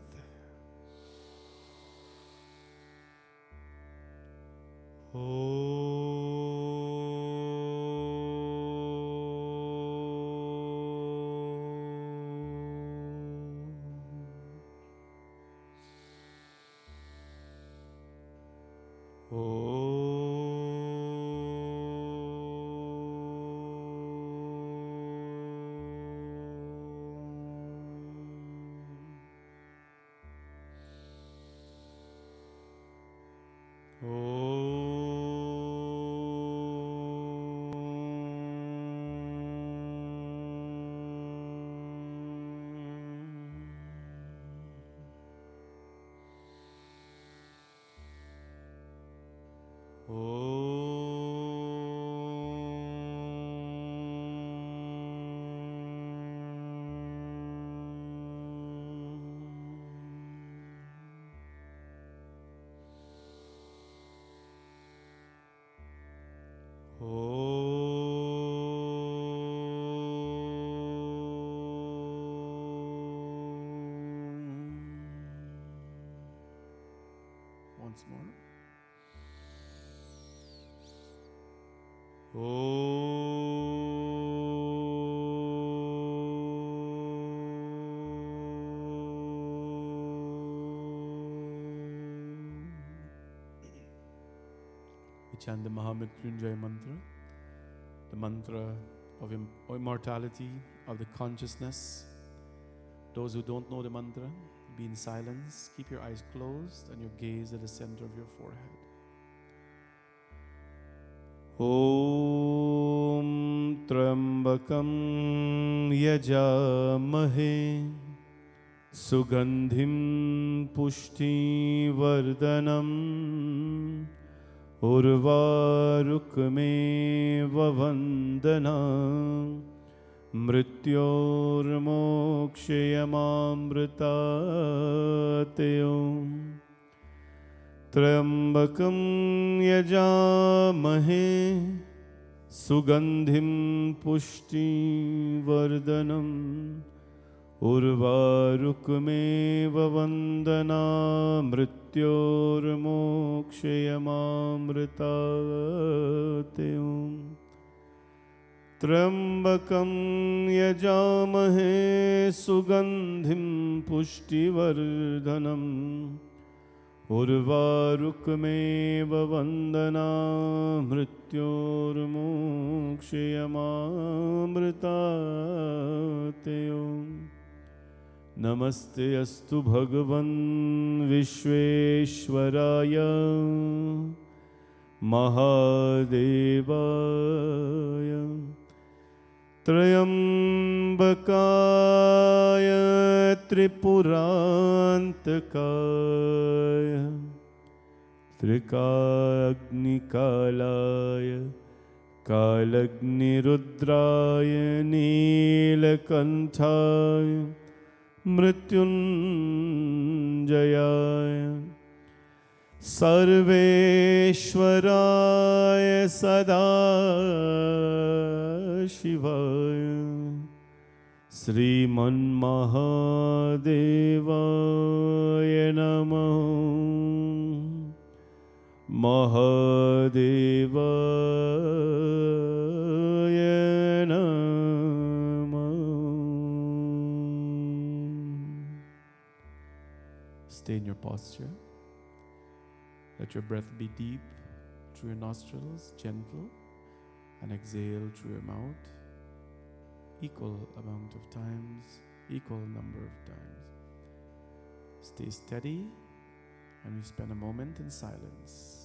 Once more. We chant the Mahamrityunjaya mantra, the mantra of immortality, of the consciousness. Those who don't know the mantra, be in silence, keep your eyes closed and your gaze at the center of your forehead. Om Trambakam Yajamahe Sugandhim Pushti Vardhanam Urvarukme Vavandana Mrityormokshayamamritateyo त्र्यंबकं यजामहे सुगंधिं पुष्टिवर्धनम् उर्वारुकमेव वन्दना मृत्योर्मोक्षयमामृतात् त्र्यंबकं यजामहे सुगंधिं पुष्टिवर्धनम् उर्वारुकमेव वन्दना मृत्योर्मोक्षयमामृतात् नमस्ते अस्तु भगवन् विश्वेश्वराय महादेवाय त्र्यंबकाय त्रिपुरान्तकाय त्रिकाग्निकालाय कालग्निरुद्राय नीलकण्ठाय मृत्युञ्जयाय सर्वेश्वराय सदाशिवाय श्रीमन्महादेवाय नमः महादेवाय नमः. Stay in your posture. Let your breath be deep through your nostrils, gentle, and exhale through your mouth. Equal amount of times, equal number of times. Stay steady, and we spend a moment in silence.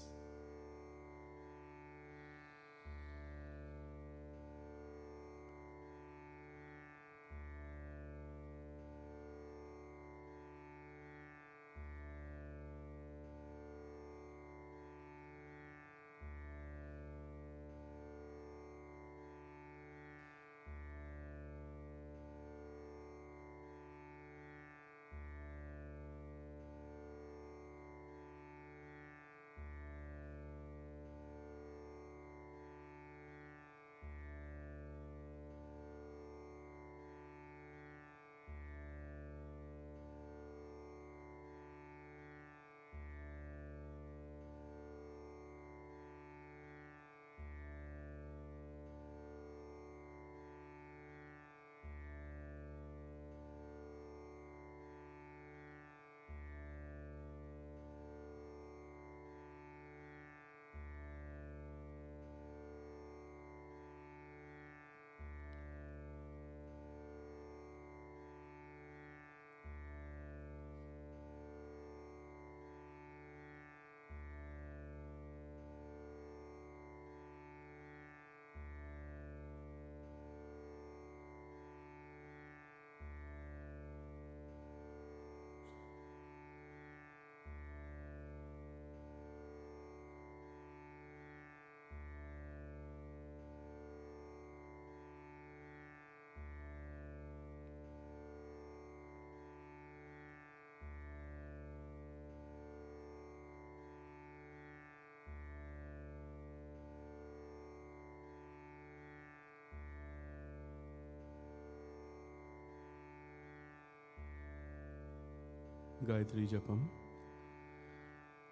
Gayatri Japam.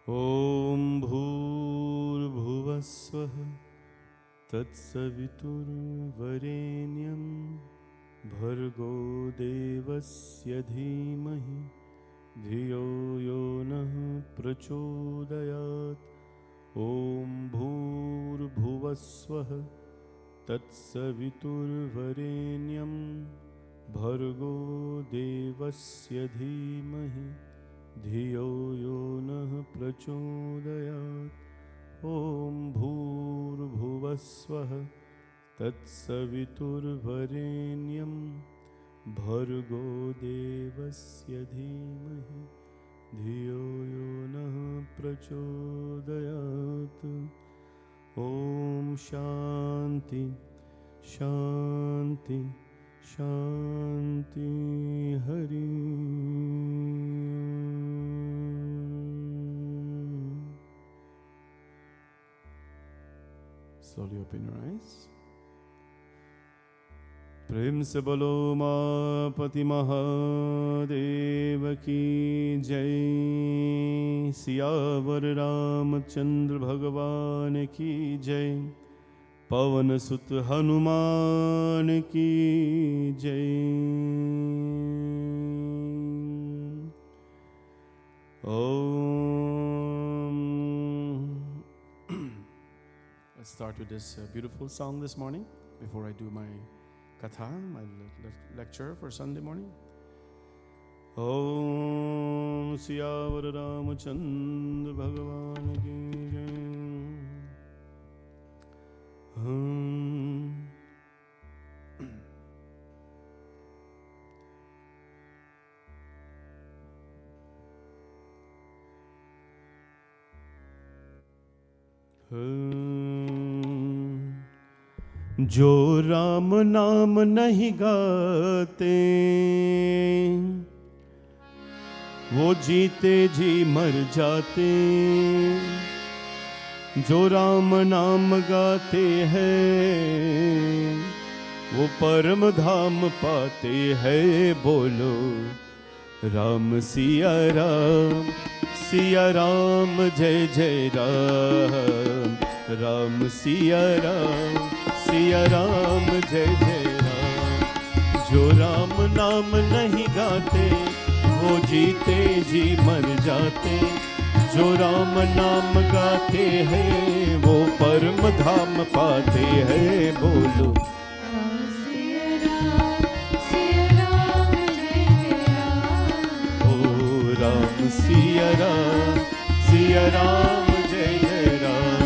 Om Bhur Bhuvasvah Tatsaviturvarenyam Bhargo Devasya Dhimahi Dhiyo Yo Nah Prachodayat. Om Bhur Bhuvasvah Tatsaviturvarenyam Bhargo Devasya Dhimahi Dhiyo Yo Nah Prachodayat. Om Bhur Bhuvasvah Tatsaviturvarenyam Bhargo Devasya Dhimahi Dhiyo Yo Nah Prachodayat. Om Shanti Shanti Shanti Hari. Slowly open your eyes. प्रेम से बोलो उमापति महादेव की जय। सियावर रामचंद्र भगवान की जय। पवन सुत हनुमान की जय। Om. Let's start with this beautiful song this morning before I do my katha, my lecture for Sunday morning. Om Siyavar Ramachandra Bhagavan ki jai. जो राम नाम नहीं गाते वो जीते जी मर जाते। जो राम नाम गाते हैं वो परम धाम पाते हैं। बोलो राम सिया राम जय जय राम। राम सिया राम जय जय राम। जो राम नाम नहीं गाते वो जीते जी मर जाते। जो राम नाम गाते हैं वो परम धाम पाते हैं। बोलो सिया राम जय जय राम। ओ राम सिया राम जय जय राम।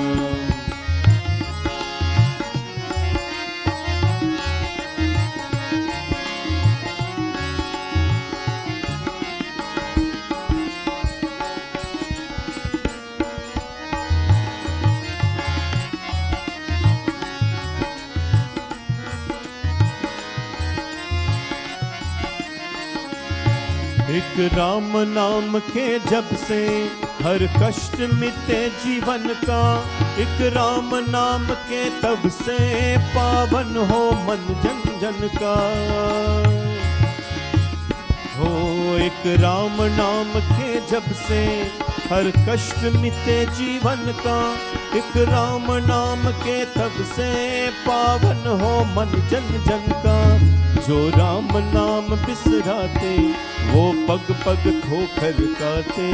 एक राम नाम के जब से हर कष्ट मिटे जीवन का। एक राम नाम के तब से पावन हो मन जन जन का। हो एक राम नाम के जब से हर कष्ट मिटे जीवन का। एक राम नाम के तब से पावन हो मन जन जन का। जो राम नाम बिसराते वो पग पग ठोकर खाते।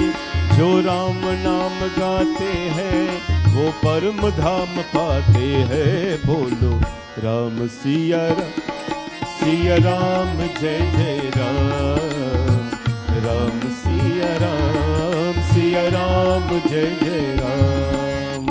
जो राम नाम गाते हैं वो परम धाम पाते हैं। बोलो राम सिया राम जय जय राम। राम सिया राम जय जय राम।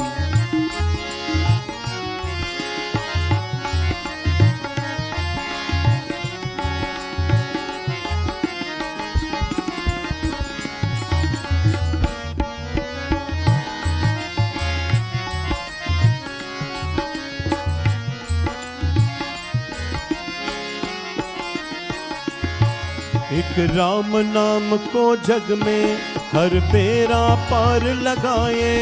एक राम नाम को जग में हर बेरा पार लगाए।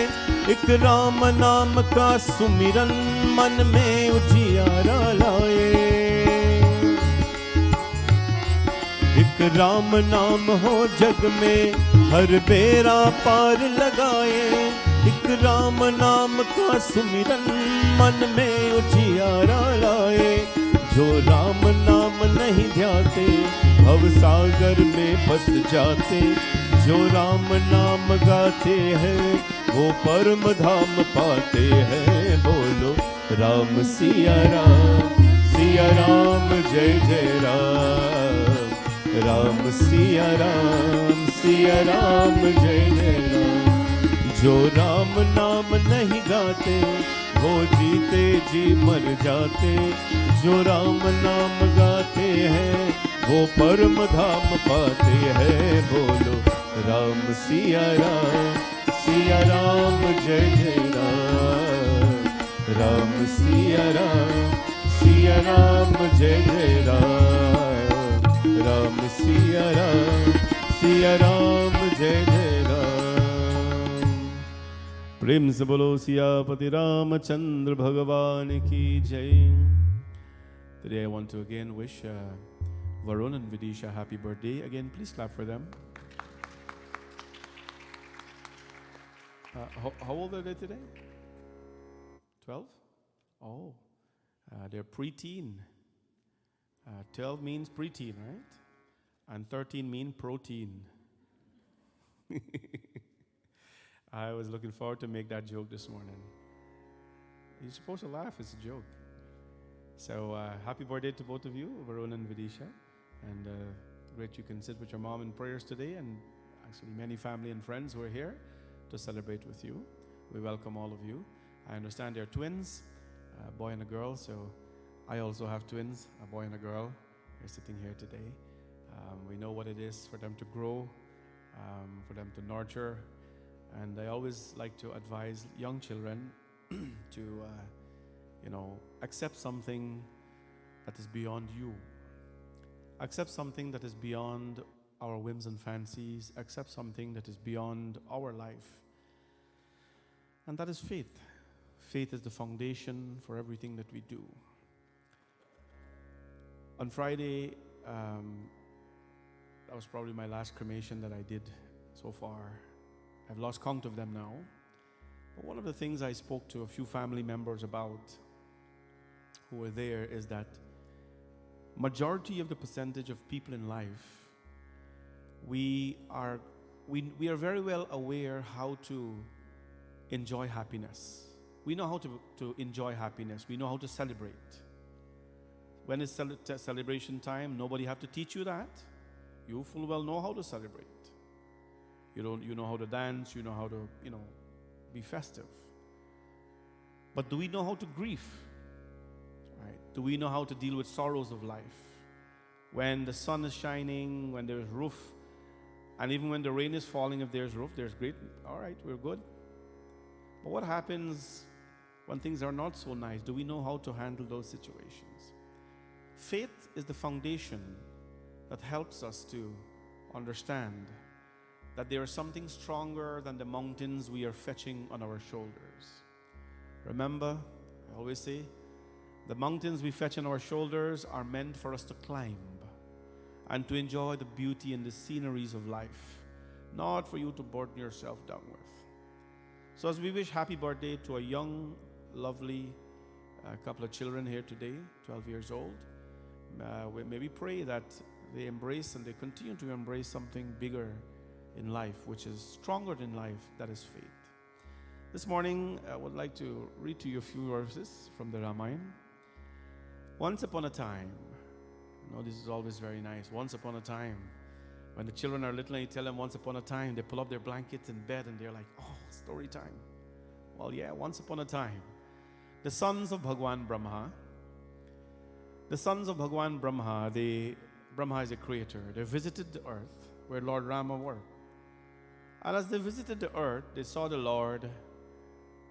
एक राम नाम का सुमिरन मन में उजियारा लाए। एक राम नाम हो जग में हर बेरा पार लगाए। एक राम नाम का सुमिरन मन में उजियारा लाए। जो राम नाम नहीं ध्याते भव सागर में फंस जाते। जो राम नाम गाते हैं वो परम धाम पाते हैं। बोलो राम सिया राम जय जय राम। राम सिया राम जय जय राम। जो राम नाम नहीं गाते वो जीते जी मर जाते। जो राम नाम गाते हैं वो परम धाम पाते हैं। बोलो राम सिया राम जय जय राम। राम सिया राम जय जय राम। राम सिया राम जय जय राम। प्रेम से बोलो सियापति रामचंद्र भगवान की जय. Today I want to again wish Varun and Vidisha happy birthday. Again, please clap for them. How old are they today? 12? Oh, they're preteen. 12 means preteen, right? And 13 means protein. I was looking forward to make that joke this morning. You're supposed to laugh, it's a joke. So happy birthday to both of you, Varun and Vidisha. And great you can sit with your mom in prayers today, and actually many family and friends who are here to celebrate with you. We welcome all of you. I understand they're twins, a boy and a girl, so I also have twins, a boy and a girl. They're sitting here today. We know what it is for them to grow, for them to nurture. And I always like to advise young children to, accept something that is beyond you. Accept something that is beyond our whims and fancies. Accept something that is beyond our life. And that is faith. Faith is the foundation for everything that we do. On Friday, that was probably my last cremation that I did so far. I've lost count of them now. But one of the things I spoke to a few family members about who were there is that majority of the percentage of people in life, we are very well aware how to enjoy happiness. We know how to enjoy happiness. We know how to celebrate. When it's celebration time, nobody have to teach you that. You full well know how to celebrate. You know how to dance, you know how to, be festive. But do we know how to grieve? Right? Do we know how to deal with sorrows of life? When the sun is shining, when there's roof, and even when the rain is falling, if there's roof, there's great. All right, we're good. But what happens when things are not so nice? Do we know how to handle those situations? Faith is the foundation that helps us to understand that there is something stronger than the mountains we are fetching on our shoulders. Remember, I always say, the mountains we fetch on our shoulders are meant for us to climb and to enjoy the beauty and the sceneries of life, not for you to burden yourself down with. So as we wish happy birthday to a young, lovely couple of children here today, 12 years old, we maybe pray that they embrace and they continue to embrace something bigger in life, which is stronger than life, that is faith. This morning, I would like to read to you a few verses from the Ramayana. Once upon a time, this is always very nice. Once upon a time, when the children are little and you tell them once upon a time, they pull up their blankets in bed and they're like, oh, story time. Well, yeah, once upon a time, the sons of Bhagwan Brahma, Brahma is a creator. They visited the earth where Lord Rama worked. And as they visited the earth, they saw the Lord.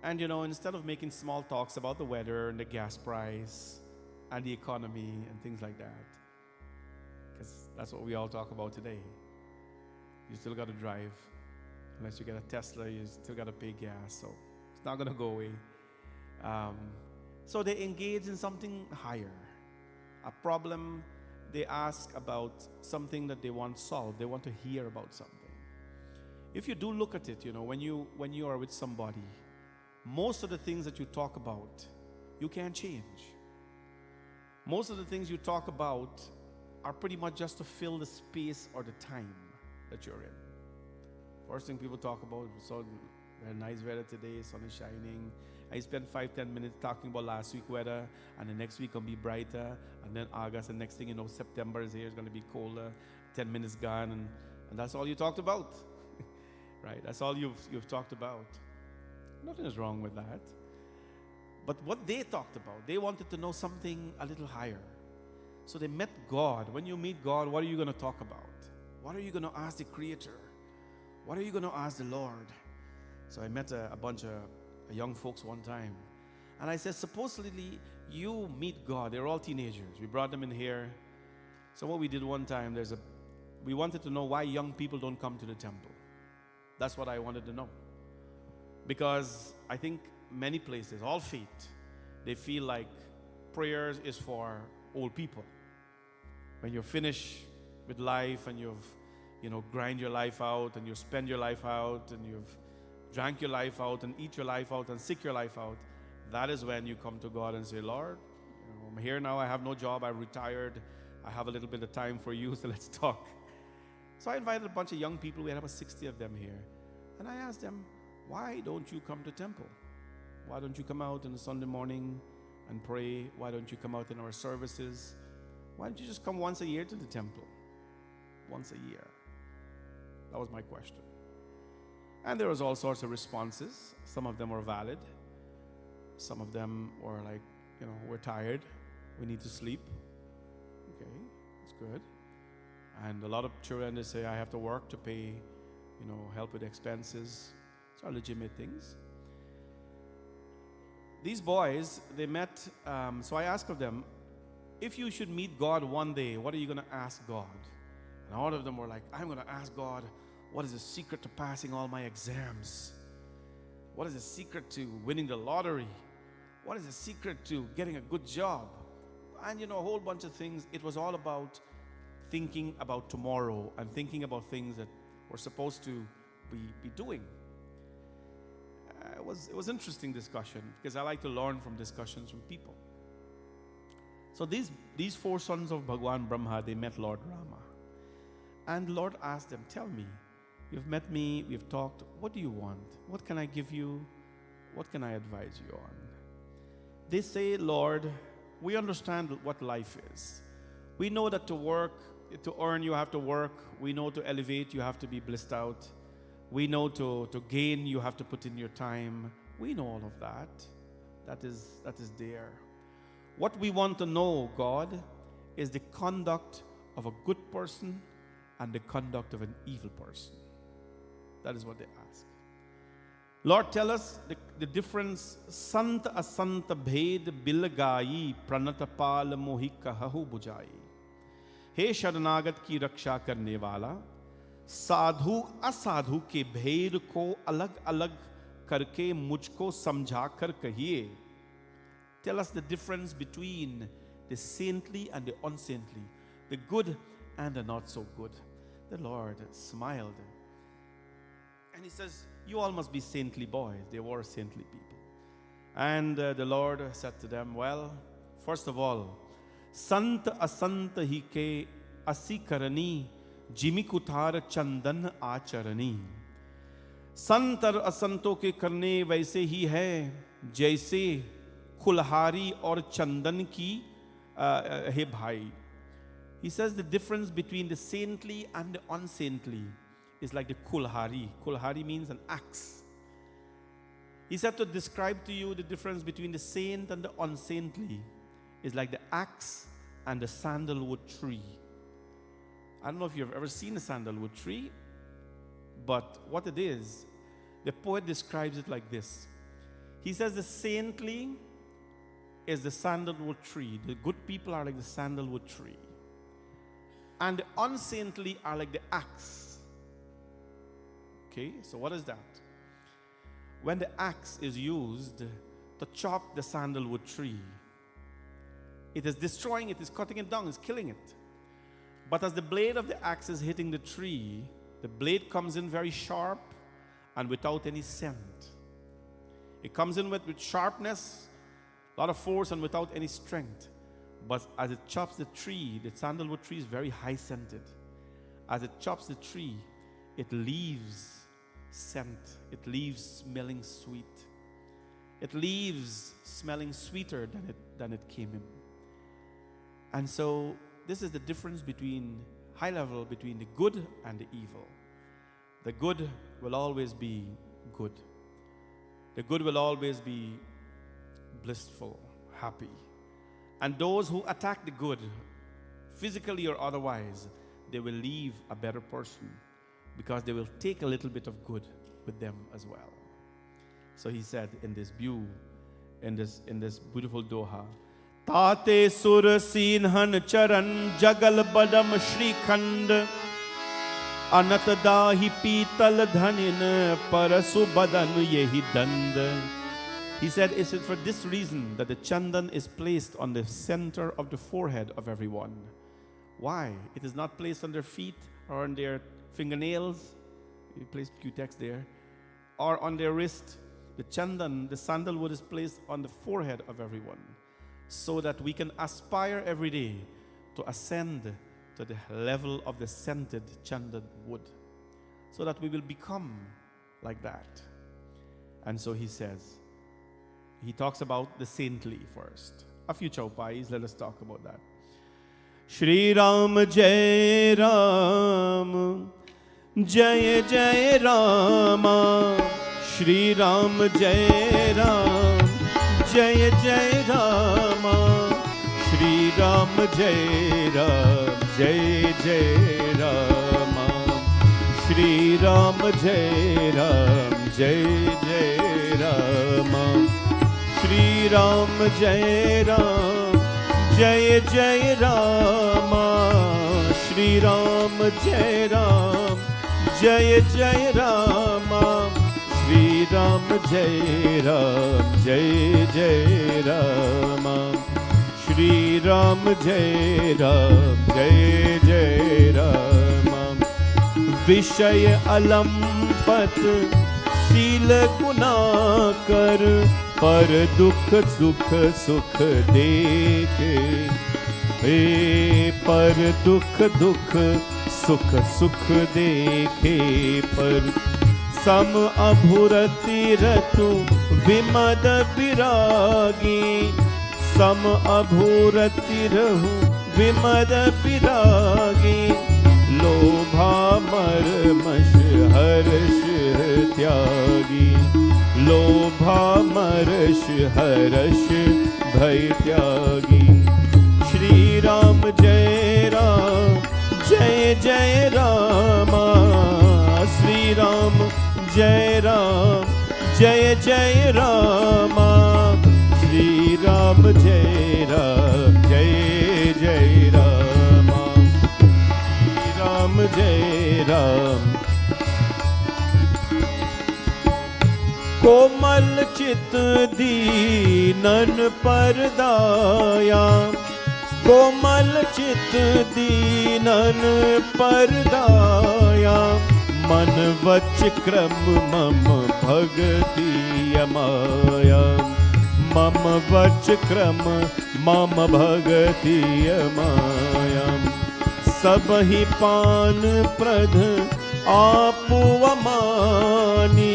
And instead of making small talks about the weather and the gas price and the economy and things like that, because that's what we all talk about today. You still got to drive. Unless you get a Tesla, you still got to pay gas. So it's not going to go away. So they engage in something higher. A problem, they ask about something that they want solved. They want to hear about something. If you do look at it, when you are with somebody, most of the things that you talk about, you can't change. Most of the things you talk about are pretty much just to fill the space or the time that you're in. First thing people talk about, so very nice weather today, sun is shining. I spent 5-10 minutes talking about last week weather, and the next week will be brighter, and then August, and next thing September is here, it's going to be colder, 10 minutes gone, and that's all you talked about. Right? That's all you've talked about. Nothing is wrong with that. But what they talked about, they wanted to know something a little higher. So they met God. When you meet God, what are you going to talk about? What are you going to ask the Creator? What are you going to ask the Lord? So I met a bunch of young folks one time. And I said, supposedly you meet God. They're all teenagers. We brought them in here. So what we did one time, we wanted to know why young people don't come to the temple. That's what I wanted to know. Because I think many places, all faith, they feel like prayers is for old people. When you're finished with life and you've, grind your life out and you spend your life out and you've drank your life out and eat your life out and sick your life out, that is when you come to God and say, Lord, I'm here now, I have no job, I'm retired, I have a little bit of time for you, so let's talk. So I invited a bunch of young people, we had about 60 of them here, and I asked them, why don't you come to temple? Why don't you come out on a Sunday morning and pray? Why don't you come out in our services? Why don't you just come once a year to the temple? Once a year. That was my question. And there was all sorts of responses. Some of them were valid. Some of them were like, we're tired. We need to sleep. Okay, that's good. And a lot of children, they say, I have to work to pay, help with expenses. These are legitimate things. These boys, they met, so I asked of them, if you should meet God one day, what are you going to ask God? And all of them were like, I'm going to ask God, what is the secret to passing all my exams? What is the secret to winning the lottery? What is the secret to getting a good job? And a whole bunch of things. It was all about thinking about tomorrow and thinking about things that we're supposed to be doing. It was interesting discussion because I like to learn from discussions from people. So these four sons of Bhagwan Brahma, they met Lord Rama. And Lord asked them, tell me, you've met me, we've talked, what do you want? What can I give you? What can I advise you on? They say, Lord, we understand what life is. We know that to earn you have to work. We know to elevate you have to be blissed out. We know to gain you have to put in your time. We know all of that. That is there. What we want to know, God, is the conduct of a good person and the conduct of an evil person. That is what they ask. Lord, tell us the difference. Sant asant bhed bilgai pranatapal mohi kahahu bujai. हे शरणागत की रक्षा करने वाला, साधु असाधु के भेद को अलग अलग करके मुझको समझा कर कहिए. Tell us the difference between the saintly and the unsaintly, the good and the not so good. The Lord smiled and he says, you all must be saintly boys. They were saintly people. And the Lord said to them, well, first of all, Sant asant hi ke asi karani jimi kuthar chandan acharani. Sant और असंतों के करने वैसे ही है जैसे कुल्हारी और चंदन की है भाई. He says the difference between the saintly and the unsaintly is like the kulhari. Kulhari means an axe. He said to describe to you the difference between the saint and the unsaintly is like the axe and the sandalwood tree. I don't know if you've ever seen a sandalwood tree, but what it is, the poet describes it like this. He says the saintly is the sandalwood tree. The good people are like the sandalwood tree. And the unsaintly are like the axe. Okay, so what is that? When the axe is used to chop the sandalwood tree, it is destroying it, is cutting it down, is killing it. But as the blade of the axe is hitting the tree, the blade comes in very sharp and without any scent. It comes in with sharpness, a lot of force, and without any strength. But as it chops the tree, the sandalwood tree is very high scented. As it chops the tree, it leaves scent. It leaves smelling sweet. It leaves smelling sweeter than it came in. And so this is the difference between high level between the good and the evil. The good will always be good. The good will always be blissful, happy. And those who attack the good, physically or otherwise, they will leave a better person because they will take a little bit of good with them as well. So he said in this beautiful doha, Tate sur sinhan charan jagal badam shri khand अनत दाहि पीतल धनिन परसु बदन yehi dand. He said, is it for this reason that the chandan is placed on the center of the forehead of everyone? Why? It is not placed on their feet or on their fingernails. You place Q-tex there. Or on their wrist. The chandan, the sandalwood, is placed on the forehead of everyone, so that we can aspire every day to ascend to the level of the scented chandan wood, so that we will become like that. And so he says, he talks about the saintly first. A few chaupais, let us talk about that. Shri Ram Jai Ram, Jai Jai Rama. Shri Ram Jai Ram, Jai Jai Rama. Shri Ram Jai Ram, Jai Jai Rama. Shri Ram Jai Ram, Jai Jai Rama. Shri Ram Jai Ram, Jai Jai Rama. Shri Ram Jai Ram, Jai Jai Rama. Shri Ram Jai Ram, Jai Jai Rama. Shri Ram Jai Ram, Jai Jai Rama. Vishay alampat सील गुना कर, पर दुख सुख सुख देखे। पर दुख दुख सुख सुख देखे। पर सम अभुरति रतु विमद विरागी। सम अभुरति रहु विमद विरागी। लोभा मर्मश हर्ष त्यागी। लोभा मर्ष हर्ष भय त्यागी। श्री राम जय राम, जय जय रामा। श्री राम जय राम, जय जय रामा। श्री राम जय राम, जय जय रामा। श्री राम जय राम। कोमल चित दीनन पर दाया। कोमल चित दीनन पर दाया। मन वच क्रम मम भगति अमाया। मम वच क्रम मम भगति अमाया। सब ही पान प्रध आपु अमानी।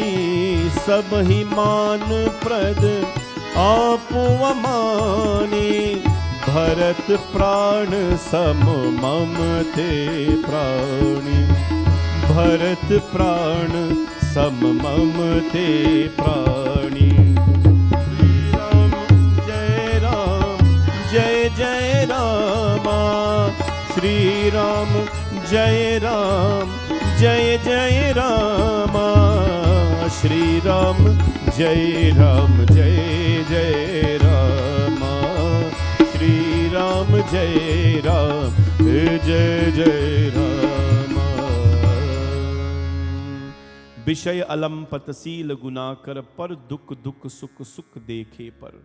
सब ही मान प्रद आपु अमानी। भरत प्राण सम मम ते प्राणी। भरत प्राण सम मम ते प्राणी। श्री राम जय राम, जय जय रामा। श्री राम जय राम, जय जय रामा। श्री राम जय राम, जय जय रामा। श्री राम जय राम, जय जय रामा। विषय अलंपत सील गुनाकर, पर दुख दुख सुख सुख देखे पर।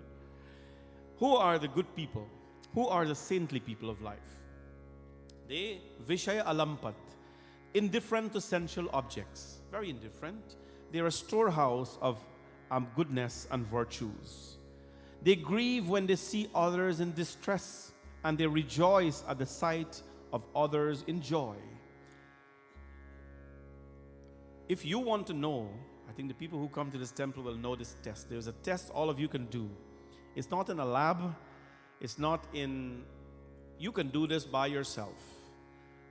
Who are the good people? Who are the saintly people of life? They Vishaya alampat, indifferent to sensual objects, very indifferent. They are a storehouse of goodness and virtues. They grieve when they see others in distress, and they rejoice at the sight of others in joy. If you want to know, I think the people who come to this temple will know this test. There's a test all of you can do. It's not in a lab. It's not in, you can do this by yourself.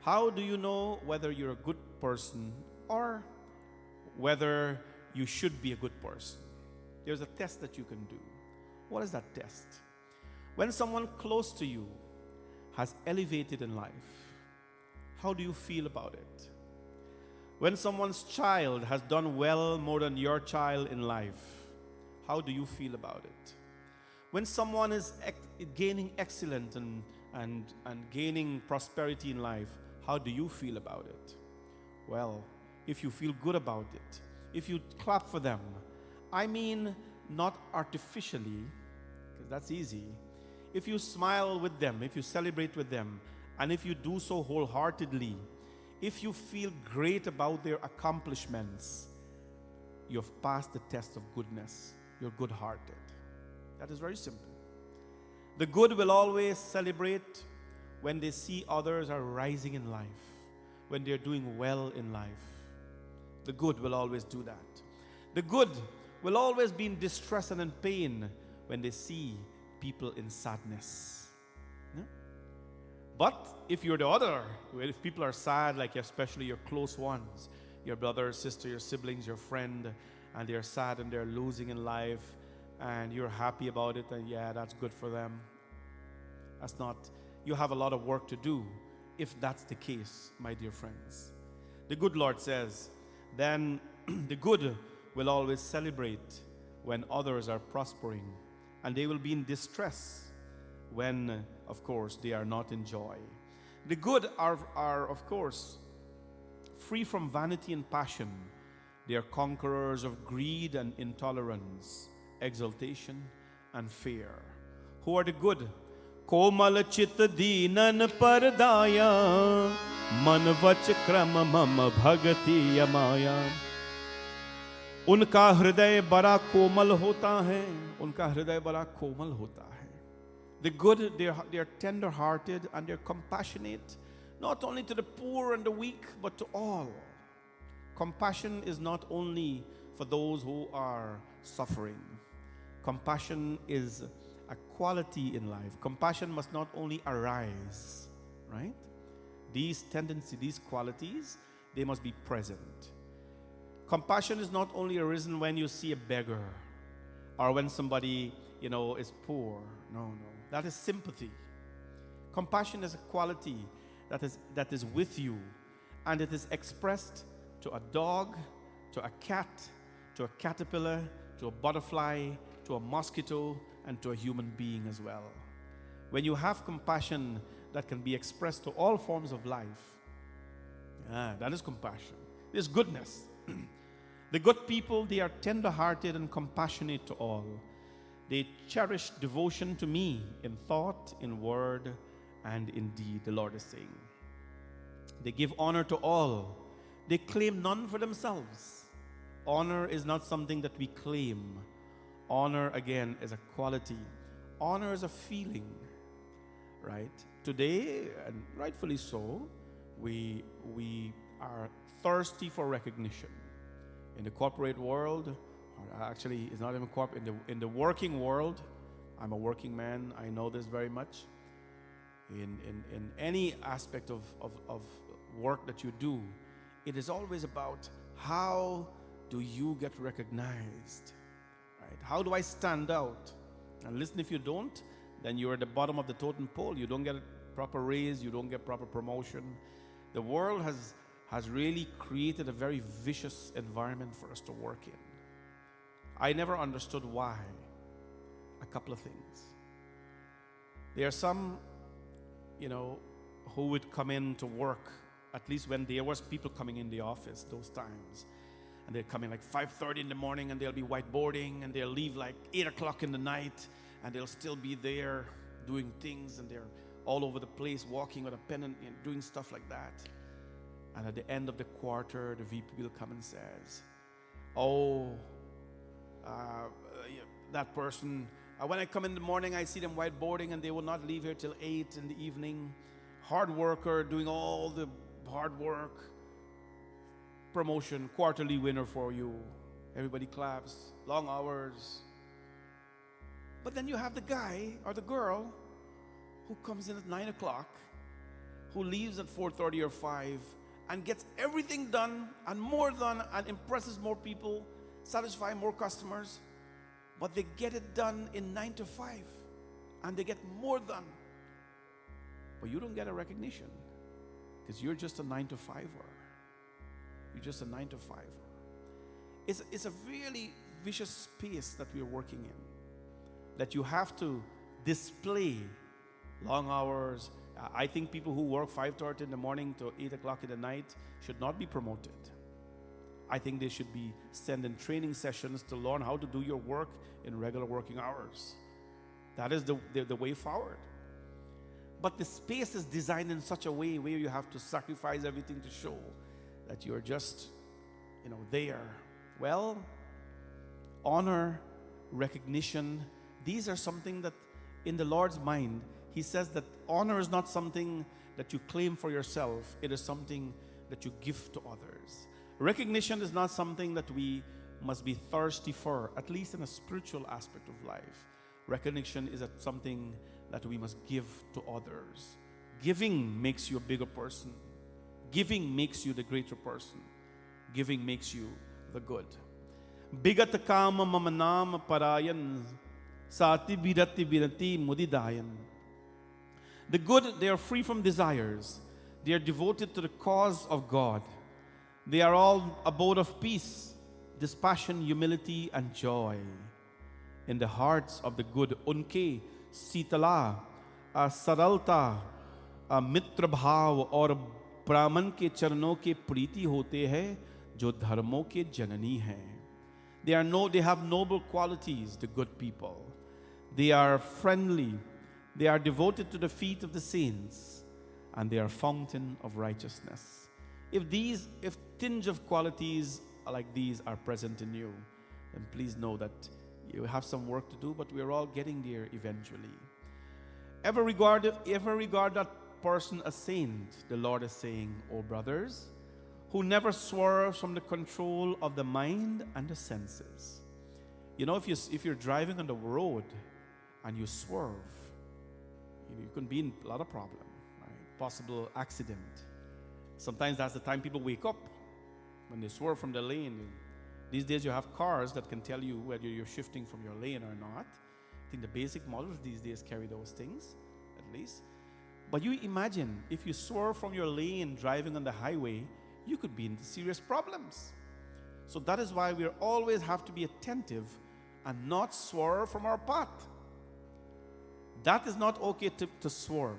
How do you know whether you're a good person or whether you should be a good person? There's a test that you can do. What is that test? When someone close to you has elevated in life, how do you feel about it? When someone's child has done well more than your child in life, how do you feel about it? When someone is gaining excellence and gaining prosperity in life, how do you feel about it? Well, if you feel good about it, if you clap for them, I mean not artificially, because that's easy. If you smile with them, if you celebrate with them, and if you do so wholeheartedly, if you feel great about their accomplishments, you've passed the test of goodness. You're good hearted. That is very simple. The good will always celebrate when they see others are rising in life, when they're doing well in life. The good will always do that. The good will always be in distress and in pain when they see people in sadness. Yeah? But if you're the other, if people are sad, like especially your close ones, your brother, sister, your siblings, your friend, and they're sad and they're losing in life, and you're happy about it, and yeah, that's good for them. That's not, you have a lot of work to do if that's the case, my dear friends. The good Lord says, then the good will always celebrate when others are prospering, and they will be in distress when, of course, they are not in joy. The good are of course, free from vanity and passion. They are conquerors of greed and intolerance, exaltation and fear. Who are the good? Komal chit deenan pardaya, man vach kram mam bhagati yamaya. उनका हृदय बड़ा कोमल होता है, उनका हृदय बड़ा कोमल होता है. The good, they are tender-hearted and they're compassionate, not only to the poor and the weak, but to all. Compassion is not only for those who are suffering. Compassion is a quality in life. Compassion must not only arise, right? These tendencies, these qualities, they must be present. Compassion is not only arisen when you see a beggar or when somebody, is poor. No. That is sympathy. Compassion is a quality that is with you, and it is expressed to a dog, to a cat, to a caterpillar, to a butterfly, to a mosquito, and to a human being as well. When you have compassion that can be expressed to all forms of life, that is compassion. There's goodness. The good people, they are tender-hearted and compassionate to all. They cherish devotion to me in thought, in word, and in deed, the Lord is saying. They give honor to all. They claim none for themselves. Honor is not something that we claim. Honor, again, is a quality. Honor is a feeling, right? Today, and rightfully so, we are thirsty for recognition. In the corporate world, or actually it's not even corporate, in the working world, I'm a working man, I know this very much. In any aspect of work that you do, it is always about how do you get recognized, right? How do I stand out? And listen, if you don't, then you're at the bottom of the totem pole. You don't get a proper raise, you don't get proper promotion. The world has really created a very vicious environment for us to work in. I never understood why. A couple of things. There are some, who would come in to work, at least when there was people coming in the office those times. And they'd come in like 5:30 in the morning and they'll be whiteboarding, and they'll leave like 8 o'clock in the night, and they'll still be there doing things, and they're all over the place walking with a pen and doing stuff like that. And at the end of the quarter, the VP will come and says, that person, when I come in the morning, I see them whiteboarding and they will not leave here till 8 in the evening. Hard worker, doing all the hard work. Promotion, quarterly winner for you. Everybody claps, long hours. But then you have the guy or the girl who comes in at 9 o'clock, who leaves at 4:30 or 5, and gets everything done and more done and impresses more people, satisfy more customers. But they get it done in 9 to 5, and they get more done. But you don't get a recognition because you're just a 9 to 5er. You're just a 9 to 5er. It's a really vicious space that we're working in, that you have to display long hours I think people who work 5:30 in the morning to 8 o'clock in the night should not be promoted. I think they should be sent in training sessions to learn how to do your work in regular working hours. That is the way forward. But the space is designed in such a way where you have to sacrifice everything to show that you're just, there. Well, honor, recognition, these are something that in the Lord's mind, He says that honor is not something that you claim for yourself. It is something that you give to others. Recognition is not something that we must be thirsty for, at least in a spiritual aspect of life. Recognition is something that we must give to others. Giving makes you a bigger person. Giving makes you the greater person. Giving makes you the good. Bigat kama mamanam parayan sati birati birati mudidayan. The good, they are free from desires. They are devoted to the cause of God. They are all abode of peace, dispassion, humility, and joy. In the hearts of the good, unke Sheetala सरलता मित्र भाव और ब्राह्मण के चरणों के प्रीति होते हैं जो धर्मों के जननी हैं. They have noble qualities, the good people. They are friendly. They are devoted to the feet of the saints, and they are fountain of righteousness. If tinge of qualities like these are present in you, then please know that you have some work to do, but we're all getting there eventually. Ever regard that person a saint, the Lord is saying, O brothers, who never swerve from the control of the mind and the senses. If you're driving on the road and you swerve, you can be in a lot of problem, right? Possible accident. Sometimes that's the time people wake up, when they swerve from the lane. These days you have cars that can tell you whether you're shifting from your lane or not. I think the basic models these days carry those things, at least. But you imagine, if you swerve from your lane driving on the highway, you could be in serious problems. So that is why we always have to be attentive and not swerve from our path. That is not okay to swerve.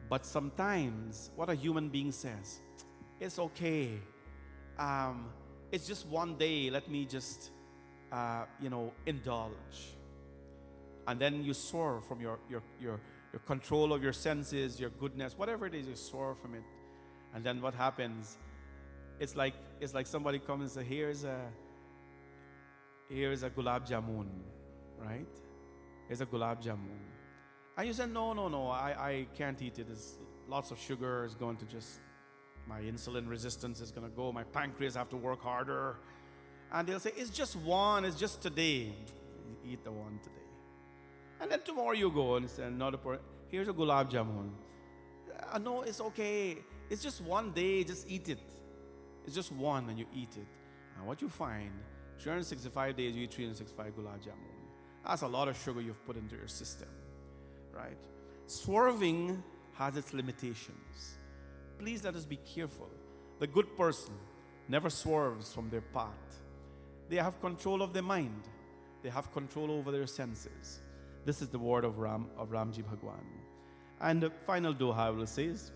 But sometimes, what a human being says, it's okay. It's just one day, let me just, indulge. And then you swerve from your control of your senses, your goodness, whatever it is, you swerve from it. And then what happens? It's like somebody comes and says, here's a gulab jamun, right? Here's a gulab jamun. And you say, no, I can't eat it. There's lots of sugar. It's going to just, my insulin resistance is going to go. My pancreas have to work harder. And they'll say, it's just one. It's just today. Eat the one today. And then tomorrow you go and say, here's a gulab jamun. No, it's okay. It's just one day. Just eat it. It's just one and you eat it. And what you find, 365 days you eat 365 gulab jamun. That's a lot of sugar you've put into your system. Right? Swerving has its limitations. Please let us be careful. The good person never swerves from their path. They have control of their mind. They have control over their senses. This is the word of Ramji Bhagwan. And the final doha will says,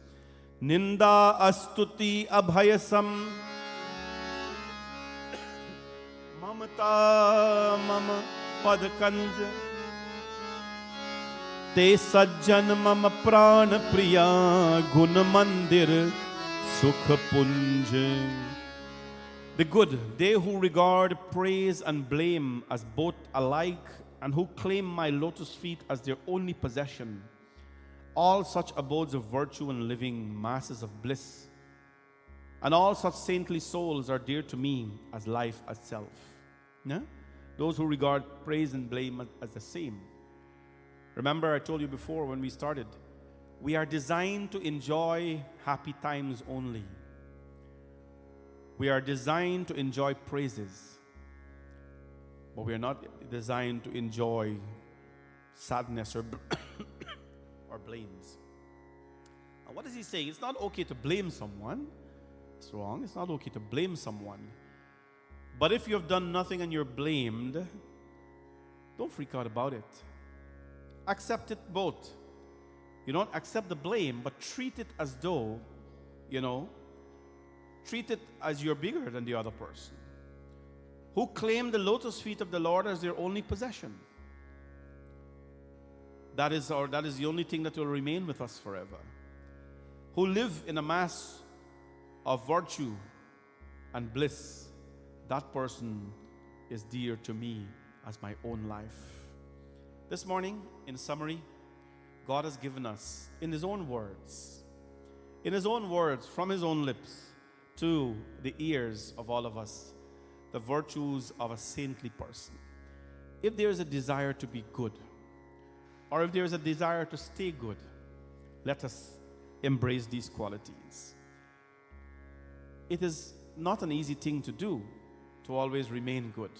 Ninda astuti abhayasam mamata mama padkanja te sajjan mama pran priya gun mandir sukh punj. The good, they who regard praise and blame as both alike and who claim my lotus feet as their only possession, all such abodes of virtue and living masses of bliss, and all such saintly souls are dear to me as life itself. Yeah? Those who regard praise and blame as the same. Remember, I told you before when we started, we are designed to enjoy happy times only. We are designed to enjoy praises, but we are not designed to enjoy sadness or blames. And what is he saying? It's not okay to blame someone. It's wrong. It's not okay to blame someone. But if you have done nothing and you're blamed, don't freak out about it. Accept it both. You don't accept the blame, but treat it as though, treat it as you're bigger than the other person. Who claim the lotus feet of the Lord as their only possession. That is the only thing that will remain with us forever. Who live in a mass of virtue and bliss. That person is dear to me as my own life. This morning, in summary, God has given us, in His own words, from His own lips to the ears of all of us, the virtues of a saintly person. If there is a desire to be good, or if there is a desire to stay good, let us embrace these qualities. It is not an easy thing to do, to always remain good,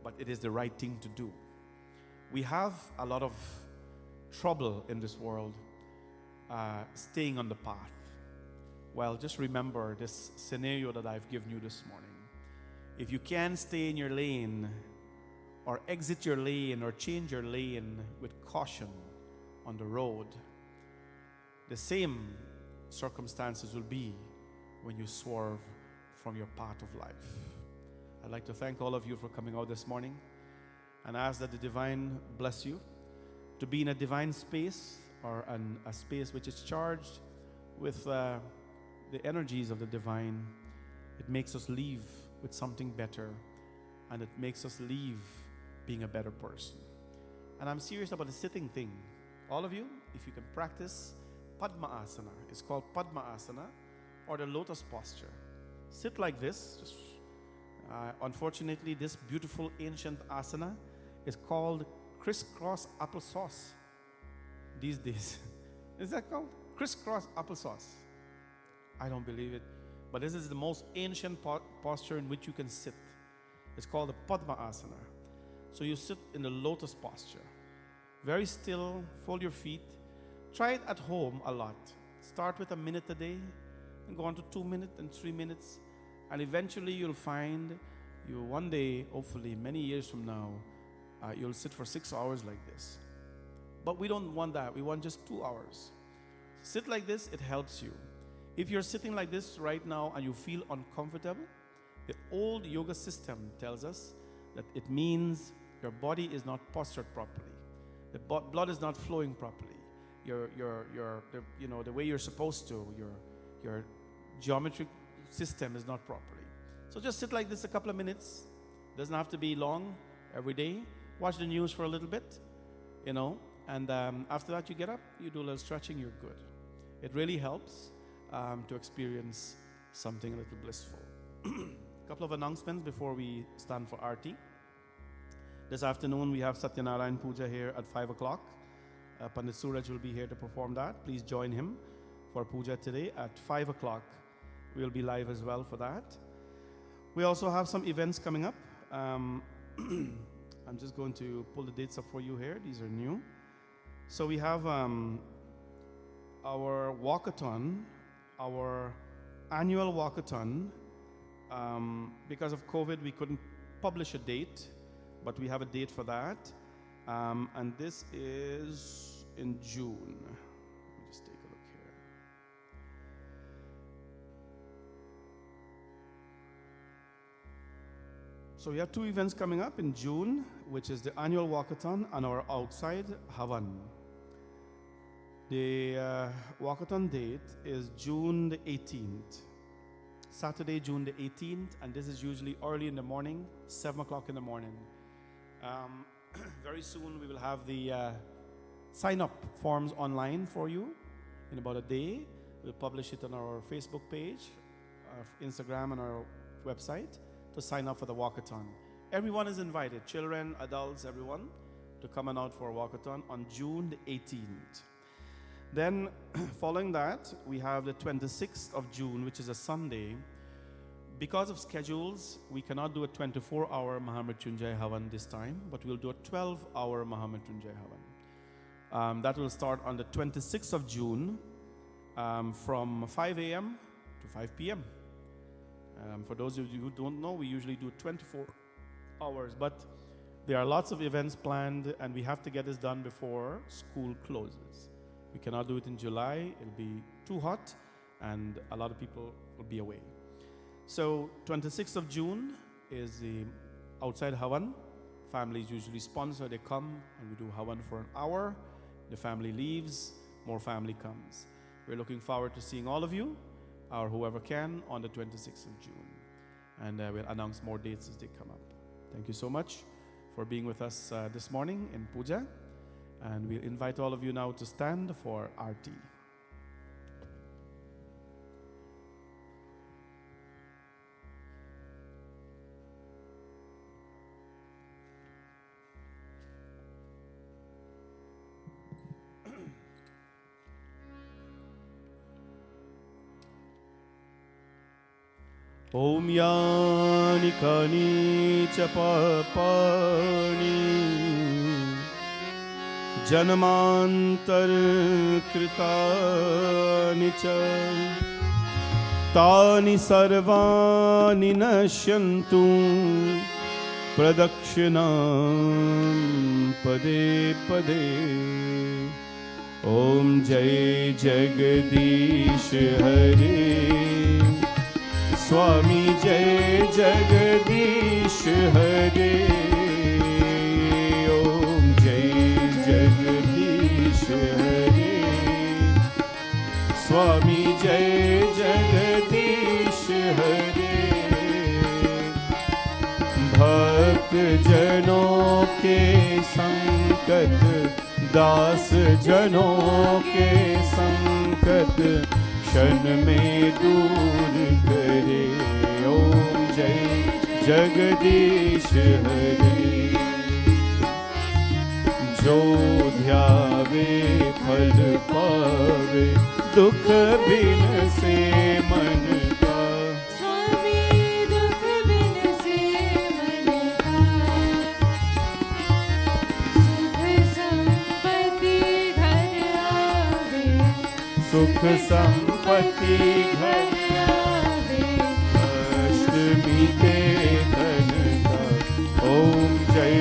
but it is the right thing to do. We have a lot of trouble in this world staying on the path. Well, just remember this scenario that I've given you this morning. If you can stay in your lane, or exit your lane, or change your lane with caution on the road, the same circumstances will be when you swerve from your path of life. I'd like to thank all of you for coming out this morning and ask that the divine bless you to be in a divine space, or a space which is charged with the energies of the divine. It makes us leave with something better, and it makes us leave being a better person. And I'm serious about the sitting thing. All of you, if you can practice Padma Asana, it's called Padma Asana, or the lotus posture. Sit like this. Unfortunately, this beautiful ancient asana is called crisscross applesauce these days. Is that called crisscross applesauce? I don't believe it. But this is the most ancient posture in which you can sit. It's called the Padma Asana. So you sit in the lotus posture. Very still, fold your feet. Try it at home a lot. Start with a minute a day and go on to 2 minutes and 3 minutes. And eventually you'll find you one day, hopefully many years from now, you'll sit for 6 hours like this. But we don't want that. We want just 2 hours. Sit like this, it helps you. If you're sitting like this right now and you feel uncomfortable, the old yoga system tells us that it means your body is not postured properly. The blood is not flowing properly. The way you're supposed to, your geometric system is not properly. So just sit like this a couple of minutes. Doesn't have to be long every day. Watch the news for a little bit, and after that you get up, you do a little stretching, you're good. It really helps to experience something a little blissful. A couple of announcements before we stand for Aarti. This afternoon we have Satyanarayan Puja here at 5 o'clock. Pandit Suraj will be here to perform that. Please join him for Puja today at 5 o'clock. We'll be live as well for that. We also have some events coming up. I'm just going to pull the dates up for you here. These are new. So we have our walkathon, our annual walkathon. Because of COVID, we couldn't publish a date, but we have a date for that. And this is in June. Let me just take a look here. So we have two events coming up in June, which is the annual walkathon and our outside Havan. The walkathon date is June the 18th. Saturday, June the 18th, and this is usually early in the morning, 7 o'clock in the morning. Very soon we will have the sign-up forms online for you. In about a day, we'll publish it on our Facebook page, our Instagram, and our website to sign up for the walkathon. Everyone is invited, children, adults, everyone, to come on out for a walkathon on June the 18th. Then, following that, we have the 26th of June, which is a Sunday. Because of schedules, we cannot do a 24-hour Mahamrityunjay Havan this time, but we'll do a 12-hour Mahamrityunjay Havan. That will start on the 26th of June from 5 a.m. to 5 p.m. For those of you who don't know, we usually do 24 hours, but There are lots of events planned, and we have to get this done before school closes. We cannot do it in July. It'll be too hot, and a lot of people will be away. So 26th of June is the outside Havan. Families usually sponsor. They come, and we do Havan for an hour. The family leaves, more family comes. We're looking forward to seeing all of you, or whoever can, on the 26th of June. And we'll announce more dates as they come up. Thank you so much for being with us this morning in Puja. And we'll invite all of you now to stand for Aarti. Om Yani Kani Chapapani Janmantar Kritani Cha Tani Sarvani Nashyantu Pradakshinam Pade Pade Om Jai Jagadish Hare Swami Jai Jagadish Hare Om Jai Jagadish Hare Swami Jai Jagadish Hare Bhakt Janon ke sankat Das Janon ke sankat क्षण में दूर करे ओम जय जगदीश हरे जो ध्यावे फल पावे दुख बिन से मन का स्वामी दुख बिन से मन का सुख संपत्ति घर आवे कष्ट बीते धन का ओम जय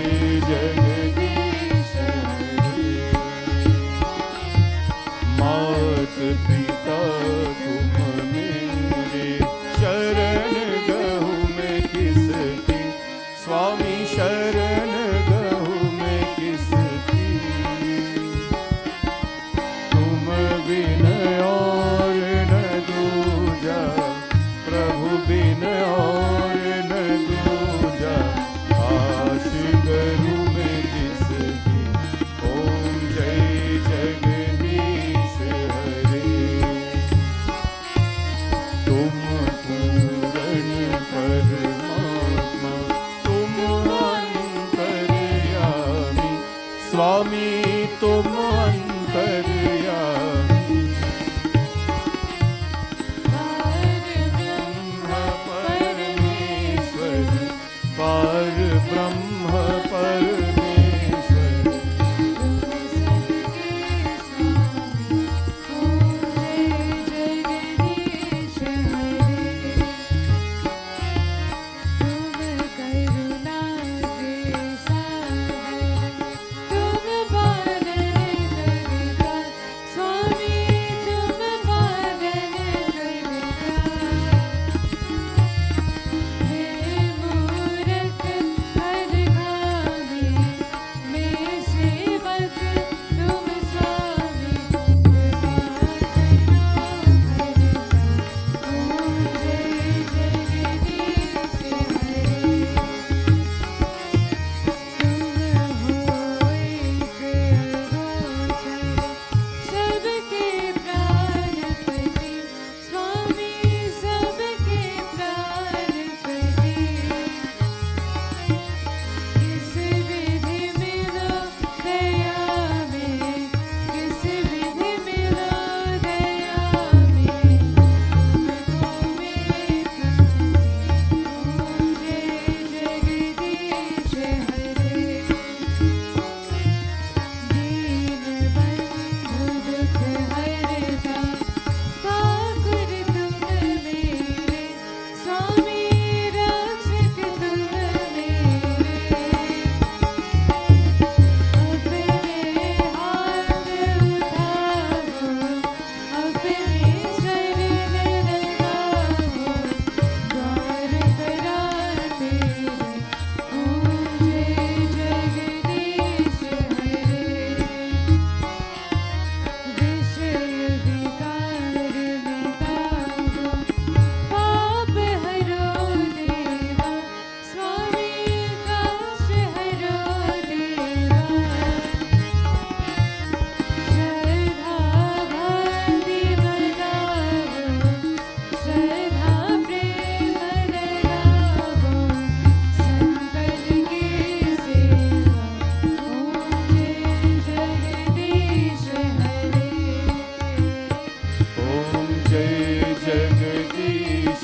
जगदीश हरे मात पिता तुम मेरे शरण गहूँ मैं किसकी स्वामी शरण गहूँ मैं किसकी तुम बिन और न दूजा प्रभु बिन और न दूजा आश करूँ मैं जिसकी ओम जय जगदीश हरे तुम पूर्ण परमात्मा तुम अंतर्यामी स्वामी तुम अंतर्यामी पार ब्रह्म परमेश्वर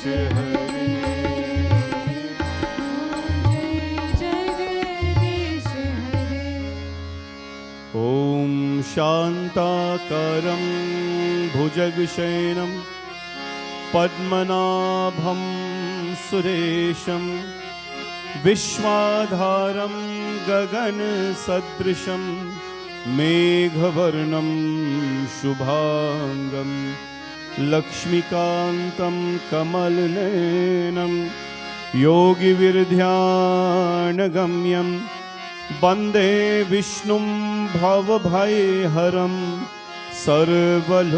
हरे ॐ शान्ताकारं भुजगशयनं पद्मनाभं सुरेशं विश्वाधारं गगनसदृशं मेघवर्णं शुभांगं लक्ष्मीकान्तं कमलनयनं योगिविरध्यानगम्यं वन्दे विष्णुं भवभयहरं सर्वलोकैकनाथं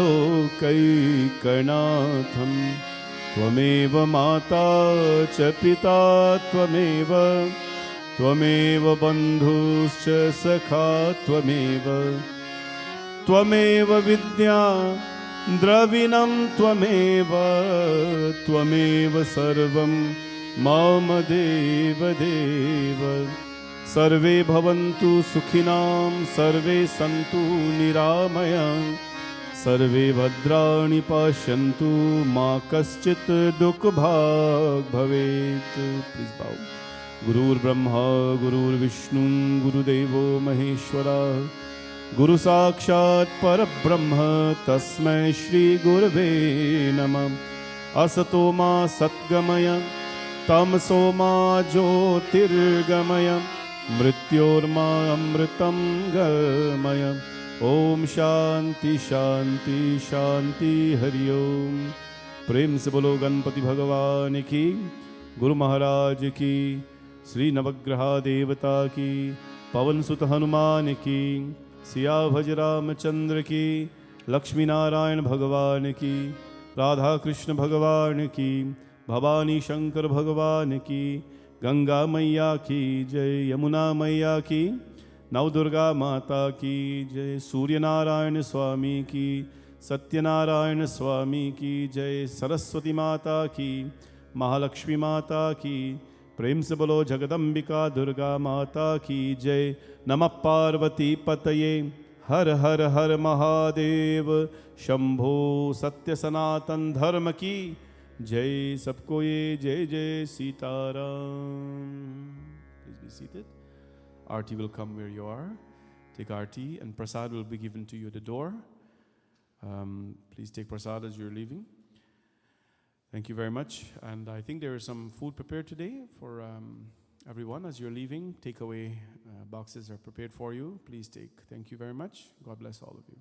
त्वमेव माता च पिता त्वमेव बन्धुश्च सखा त्वमेव विद्या द्रविणं त्वमेव सर्वं मम देव सर्वे भवन्तु सुखिनां सर्वे सन्तु निरामयां सर्वे भद्राणि पश्यन्तु मा कश्चित् दुःखभाग् भवेत्। Please bow। गुरुर्ब्रह्मा गुरुर्विष्णु गुरुदेवो महेश्वरा गुरु साक्षात् परब्रह्म तस्मै श्री गुरवे नमः। असतो मा सद्गमय तमसो मा ज्योतिर्गमय मृत्योर्मा अमृतं गमय। ओम शांति शांति शांति हरि ओम। प्रेम से बोलो गणपति भगवान की, गुरु महाराज की, श्री नवग्रह देवता की, पवन सुत हनुमान की, सिया भज रामचंद्र की, लक्ष्मी नारायण भगवान की, राधा कृष्ण भगवान की, भवानी शंकर भगवान की, गंगा मैया की जय, यमुना मैया की, नवदुर्गा माता की जय, सूर्य नारायण स्वामी की, सत्यनारायण स्वामी की जय, सरस्वती माता की, महालक्ष्मी माता की, प्रेम से बोलो जगदम्बिका दुर्गा माता की जय। नमः पार्वती पतये हर हर हर महादेव शंभो सत्य सनातन धर्म की जय। सबको ये जय जय Sitaram. Please be seated. Aarti will come where you are. Take Aarti and prasad will be given to you at the door. Please take prasad as you're leaving. Thank you very much. And I think there is some food prepared today for everyone. As you're leaving, takeaway boxes are prepared for you. Please take. Thank you very much. God bless all of you.